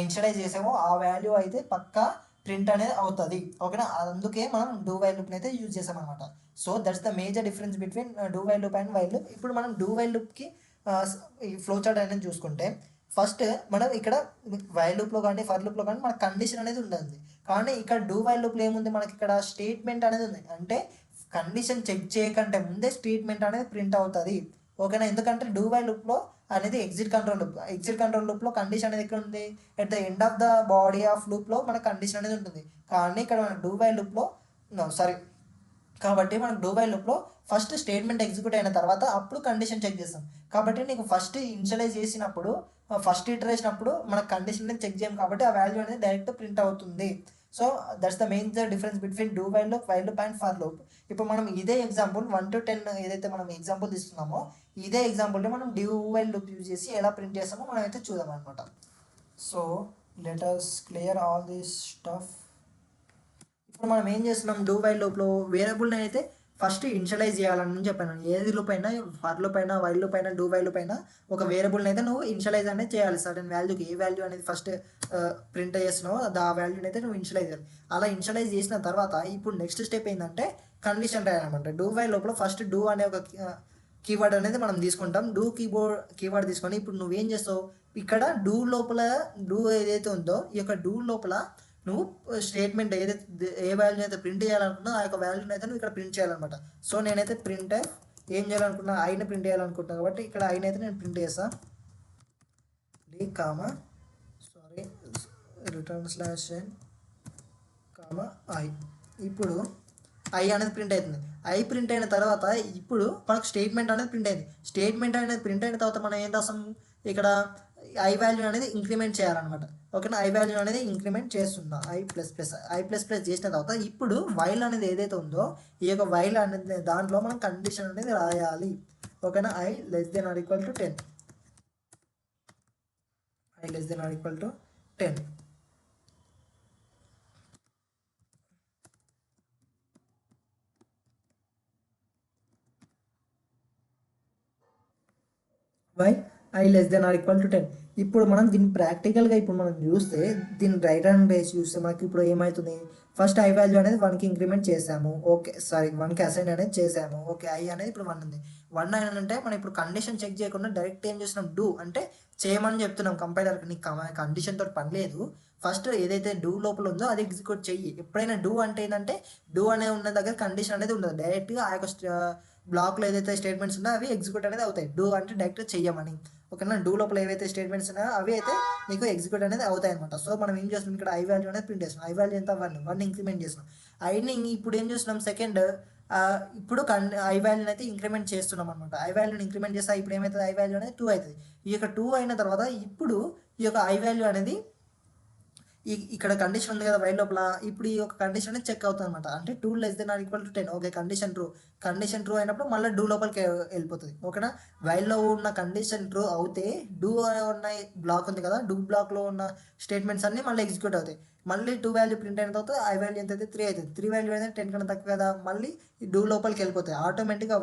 ఇనిషియలైజ్ చేసామో ఆ వాల్యూ అయితే పక్కా ప్రింట్ అనేది అవుతుంది. ఓకేనా, అందుకే మనం డూ వైల్ లూప్ని అయితే యూజ్ చేసాం అనమాట. So that's the major difference between do while loop and while loop. ఇప్పుడు మనం డూ వైల్ లూప్కి ఈ ఫ్లో చార్ట్ అనేది చూసుకుంటే, ఫస్ట్ మనం ఇక్కడ వైల్ లూప్లో కానీ ఫర్ లూప్లో కానీ మన కండిషన్ అనేది ఉంటుంది. కానీ ఇక్కడ డూ వైల్ లూప్లో ఏముంది, మనకి ఇక్కడ స్టేట్మెంట్ అనేది ఉంది. అంటే కండిషన్ చెక్ చేయకంటే ముందే స్టేట్మెంట్ అనేది ప్రింట్ అవుతుంది. ఓకేనా, ఎందుకంటే డూ వైల్ లూప్లో అనేది ఎగ్జిట్ కంట్రోల్ లూప్లో కండిషన్ అనేది ఎక్కడ ఉంది, at the end of the body of లూప్లో మన కండిషన్ అనేది ఉంటుంది. కానీ ఇక్కడ మన డూ వైల్ లూప్లో కాబట్టి మనం డూ వైల్ లూప్లో ఫస్ట్ స్టేట్మెంట్ ఎగ్జిక్యూట్ అయిన తర్వాత అప్పుడు కండిషన్ చెక్ చేస్తాం. కాబట్టి నీకు ఫస్ట్ ఇనిషియలైజ్ చేసినప్పుడు, ఫస్ట్ ఇటరేషన్ అప్పుడు మన కండిషన్ అనేది చెక్ చేయం కాబట్టి ఆ వాల్యూ అనేది డైరెక్ట్ ప్రింట్ అవుతుంది. So that's the main difference between do while loop, while loop and for loop. ఇప్పుడు మనం ఇదే ఎగ్జాంపుల్ 1 to 10 ఏదైతే మనం ఎగ్జాంపుల్ తీసుకున్నామో ఇదే ఎగ్జాంపుల్ని మనం డూ వైల్ లూప్ యూజ్ చేసి ఎలా ప్రింట్ చేస్తామో మనం అయితే చూద్దాం అనమాట. So let us clear all this stuff. ఇప్పుడు మనం ఏం చేస్తున్నాం, డూ వైల్ లూప్లో వేరియబుల్ని అయితే ఫస్ట్ ఇనిషియలైజ్ చేయాలని చెప్పాను. ఏది లూప్ అయినా, ఫర్ లూప్ అయినా, వైల్ లూప్ అయినా, డూ వైల్ లూప్ అయినా ఒక వేరియబుల్ని అయితే నువ్వు ఇనిషియలైజ్ అనేది చేయాలి. సర్టెన్ వాల్యూకి ఏ వాల్యూ అనేది ఫస్ట్ ప్రింట్ చేస్తున్నావో ఆ వాల్యూని అయితే నువ్వు ఇనిషియలైజ్ చేయాలి. అలా ఇనిషియలైజ్ చేసిన తర్వాత ఇప్పుడు నెక్స్ట్ స్టెప్ ఏంటంటే కండిషన్ రాయాలన్నమాట. డూ వైల్ లోపల ఫస్ట్ డూ అనే ఒక కీవర్డ్ అనేది మనం తీసుకుంటాం. డూ కీవర్డ్ తీసుకొని ఇప్పుడు నువ్వేం చేస్తావు, ఇక్కడ డూ లోపల డూ ఏదైతే ఉందో ఈ యొక్క డూ లోపల నువ్వు స్టేట్మెంట్ ఏదైతే ఏ వాల్యూని అయితే ప్రింట్ చేయాలనుకున్నా ఆ యొక్క వాల్యూని అయితే నువ్వు ఇక్కడ ప్రింట్ చేయాలన్నమాట. సో నేనైతే ప్రింట్ ఏం చేయాలనుకున్నా, ఐని ప్రింట్ చేయాలనుకుంటున్నాను కాబట్టి ఇక్కడ ఐని అయితే నేను ప్రింట్ చేస్తాను. D comma return slash n comma i. ఇప్పుడు ఐ అనేది ప్రింట్ అవుతుంది. ఐ ప్రింట్ అయిన తర్వాత ఇప్పుడు మనకు స్టేట్మెంట్ అనేది ప్రింట్ అయింది. స్టేట్మెంట్ అనేది ప్రింట్ అయిన తర్వాత మనం ఏం రాస్తాం, ఇక్కడ ఐ వాల్యూ అనేది ఇంక్రిమెంట్ చేయాలన్నమాట. ఓకేనా, ఐ వాల్యూ అనేది ఇంక్రిమెంట్ చేస్తున్నా ఐ ప్లస్ ప్లస్ చేసిన తర్వాత ఇప్పుడు వైల్ అనేది ఏదైతే ఉందో ఈ యొక్క వైల్ అనేది దాంట్లో మనం కండిషన్ అనేది రాయాలి. ఓకేనా, i less than or equal to 10. I less than or equal to 10. While i less than or equal to 10. ఇప్పుడు మనం దీన్ని ప్రాక్టికల్గా ఇప్పుడు మనం చూస్తే దీన్ని రైట్ హ్యాండ్ బేస్ చూస్తే మనకి ఇప్పుడు ఏమవుతుంది, ఫస్ట్ ఐ వాల్యూ అనేది 1కి ఇంక్రిమెంట్ చేసాము. ఓకే, సారీ 1కి అసైన్ అనేది చేసాము. ఓకే, ఐ అనేది ఇప్పుడు 1 ఉంది. 1 అంటే మనం ఇప్పుడు కండిషన్ చెక్ చేయకుండా డైరెక్ట్ ఏం చేస్తున్నాం, డూ అంటే చేయమని చెప్తున్నాం కంపైలర్కి. నీకు కండిషన్ తోటి పని లేదు. ఫస్ట్ ఏదైతే డూ లోపల ఉందో అది ఎగ్జిక్యూట్ చెయ్యి. ఎప్పుడైనా డూ అంటే ఏంటంటే డూ అనే ఉన్న దగ్గర కండిషన్ అనేది ఉండదు. డైరెక్ట్గా ఆ యొక్క బ్లాక్లో ఏదైతే స్టేట్మెంట్స్ ఉన్నాయో అవి ఎగ్జిక్యూట్ అనేది అవుతాయి. డూ అంటే డైరెక్ట్ చెయ్యమని. ఓకేనా, డూ లోపల ఏవైతే స్టేట్మెంట్స్ ఉన్నాయో అవి అయితే నీకు ఎగ్జిక్యూట్ అనేది అవుతాయి అనమాట. సో మనం ఏం చేస్తున్నాం, ఇక్కడ ఐ వాల్యూ అనేది ప్రింట్ చేస్తున్నాం. ఐ వాల్యూ ఎంత 1 ఇంక్రిమెంట్ చేస్తున్నాం. ఐని ఇప్పుడు ఏం చేస్తున్నాం, సెకండ్ ఇప్పుడు ఐ వాల్యూని అయితే ఇంక్రిమెంట్ చేస్తున్నాం అనమాట. ఐ వాల్యూని ఇంక్రిమెంట్ చేస్తే ఇప్పుడు ఏమవుతుంది, ఐ వాల్యూ అనేది 2 అవుతుంది. ఈ యొక్క 2 అయిన తర్వాత ఇప్పుడు ఈ యొక్క ఐ వాల్యూ అనేది ఇక్కడ కండిషన్ ఉంది కదా వైల్ లోపల, ఇప్పుడు ఈ యొక్క కండిషన్ అనేది చెక్ అవుతుంది అనమాట. అంటే 2 less than or equal to 10. Okay, condition true అయినప్పుడు మళ్ళీ డూ లోపలికి వెళ్ళిపోతుంది. ఓకేనా, వైల్లో ఉన్న కండిషన్ ట్రూ అవుతే డూ ఉన్న బ్లాక్ ఉంది కదా, డూ బ్లాక్లో ఉన్న స్టేట్మెంట్స్ అన్నీ మళ్ళీ ఎగ్జిక్యూట్ అవుతాయి. మళ్ళీ 2 వాల్యూ ప్రింట్ అయిన తర్వాత ఐ వాల్యూ ఎంత అయితే 3 అవుతుంది. 3 వాల్యూ అయితే 10 కన్నా తక్కువ కదా, మళ్ళీ డూ లోపలికి వెళ్ళిపోతాయి. ఆటోమేటిక్గా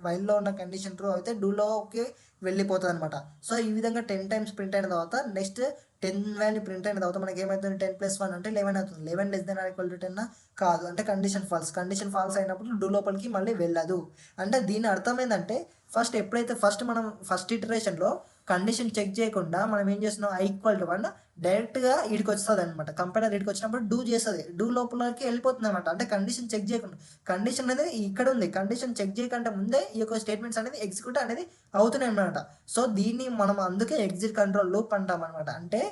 వైల్లో ఉన్న కండిషన్ ట్రూ అయితే డూలోకి వెళ్ళిపోతుంది అనమాట. సో ఈ విధంగా 10 టైమ్స్ ప్రింట్ అయిన తర్వాత నెక్స్ట్ 10 వాల్యూ ప్రింట్ అయిన తర్వాత మనకి ఏమవుతుంది, 10 + 1 అంటే 11 అవుతుంది. 11 less than or equal to 10 కాదు, అంటే కండిషన్ ఫాల్స్ అయినప్పుడు డూ లోపలికి మళ్ళీ వెళ్ళదు. అంటే దీని అర్థం ఏంటంటే ఫస్ట్ మనం ఫస్ట్ ఇటరేషన్లో కండిషన్ చెక్ చేయకుండా మనం ఏం చేస్తున్నాం, ఐ ఈక్వల్ టు 1 డైరెక్ట్గా వీడికి వస్తుంది అనమాట. కంపైలర్ వీడికి వచ్చినప్పుడు డూ చేస్తుంది, డూ లోపలికి వెళ్ళిపోతుంది అనమాట. అంటే కండిషన్ చెక్ చేయకుండా, కండిషన్ అనేది ఇక్కడ ఉంది, కండిషన్ చెక్ చేయకుండా ముందే ఈ యొక్క స్టేట్మెంట్స్ అనేది ఎగ్జిక్యూట్ అనేది అవుతున్నాయి అనమాట. సో దీన్ని మనం అందుకే ఎగ్జిట్ కంట్రోల్ లూప్ అంటాం అనమాట. అంటే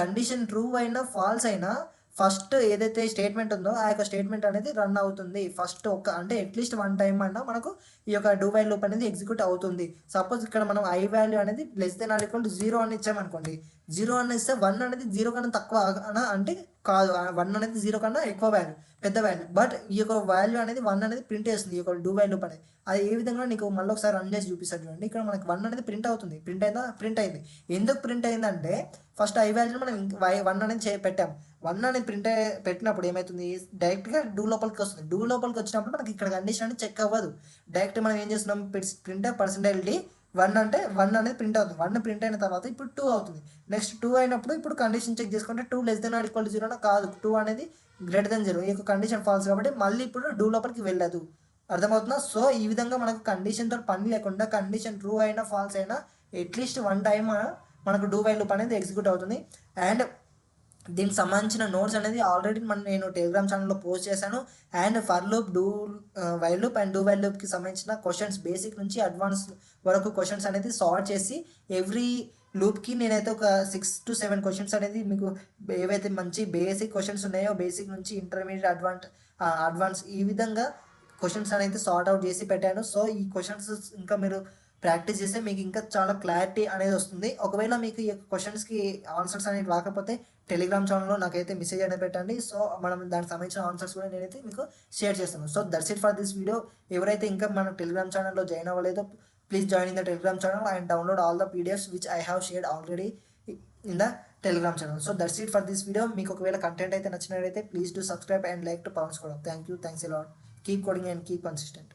కండిషన్ ట్రూ అయినా ఫాల్స్ అయినా ఫస్ట్ ఏదైతే స్టేట్మెంట్ ఉందో ఆ యొక్క స్టేట్మెంట్ అనేది రన్ అవుతుంది. ఫస్ట్ అంటే అట్లీస్ట్ 1 టైం అన్నా మనకు ఈ యొక్క డూ వైల్ లూప్ అనేది ఎగ్జిక్యూట్ అవుతుంది. సపోజ్ ఇక్కడ మనం ఐ వాల్యూ అనేది less than or equal to 0 అని ఇచ్చామనుకోండి, 0 అని ఇస్తే 1 అనేది 0 కన్నా తక్కువ అంటే కాదు, 1 అనేది 0 కన్నా ఎక్కువ వాల్యూ, పెద్ద వాల్యూ. బట్ ఈ యొక్క వాల్యూ అనేది 1 అనేది ప్రింట్ చేస్తుంది ఈ యొక్క డూ వైల్ లూప్ అనేది. అది ఏ విధంగా నీకు మళ్ళీ ఒకసారి రన్ చేసి చూపిస్తాను చూడండి. ఇక్కడ మనకి 1 అనేది ప్రింట్ అవుతుంది. ప్రింట్ అయింది. ఎందుకు ప్రింట్ అయిందంటే ఫస్ట్ ఐ వాల్యూ మనం 1 అనేది పెట్టాం. 1 అనేది పెట్టినప్పుడు ఏమవుతుంది, డైరెక్ట్గా డూ లోపలికి వస్తుంది. డూ లోపలికి వచ్చినప్పుడు మనకి ఇక్కడ కండిషన్ అనేది చెక్ అవ్వదు. డైరెక్ట్ మనం ఏం చేస్తున్నాం, ప్రింట్ %d 1 అంటే 1 అనేది ప్రింట్ అవుతుంది. 1 ప్రింట్ అయిన తర్వాత ఇప్పుడు 2 అవుతుంది. నెక్స్ట్ 2 అయినప్పుడు ఇప్పుడు కండిషన్ చెక్ చేసుకుంటే 2 less than or equal to 0 కాదు, 2 అనేది గ్రేటర్ దెన్ 0. ఈ యొక్క కండిషన్ ఫాల్స్ కాబట్టి మళ్ళీ ఇప్పుడు డూ లోపలికి వెళ్ళదు. అర్థమవుతుందా? సో ఈ విధంగా మనకు కండిషన్తో పని లేకుండా కండిషన్ ట్రూ అయినా ఫాల్స్ అయినా అట్లీస్ట్ 1 టైం మనకు డూ వైల్ లూప్ అనేది ఎగ్జిక్యూట్ అవుతుంది. అండ్ దీనికి సంబంధించిన నోట్స్ అనేది ఆల్రెడీ నేను టెలిగ్రామ్ ఛానల్లో పోస్ట్ చేశాను. And for loop, while loop and do while లూప్కి సంబంధించిన క్వశ్చన్స్ బేసిక్ నుంచి అడ్వాన్స్ వరకు క్వశ్చన్స్ అనేది సాల్వ్ చేసి ఎవ్రీ లూప్కి నేనైతే ఒక 6 to 7 క్వశ్చన్స్ అనేది మీకు ఏవైతే మంచి బేసిక్ క్వశ్చన్స్ ఉన్నాయో బేసిక్ నుంచి ఇంటర్మీడియట్ అడ్వాన్స్ ఈ విధంగా క్వశ్చన్స్ అనేది సార్ట్ అవుట్ చేసి పెట్టాను. సో ఈ క్వశ్చన్స్ ఇంకా మీరు ప్రాక్టీస్ చేస్తే మీకు ఇంకా చాలా క్లారిటీ అనేది వస్తుంది. ఒకవేళ మీకు ఈ క్వశ్చన్స్కి ఆన్సర్స్ అనేది రాకపోతే టెలిగ్రామ్ ఛానల్లో నాకైతే మెసేజ్ అనేది పెట్టండి. సో మనం దానికి సంబంధించిన ఆన్సర్స్ కూడా నేనైతే మీకు షేర్ చేస్తాను. So that's it for this video. ఎవరైతే ఇంకా మన టెలిగ్రామ్ ఛానల్లో జాయిన్ అవ్వలేదో please join in the Telegram channel and download all the PDFs which I have shared already in the Telegram channel. So that's it for this video. మీకు ఒకవేళ content అయితే నచ్చినట్లయితే please do subscribe and like to Pavan score. Thank you, thanks a lot. Keep coding and keep consistent.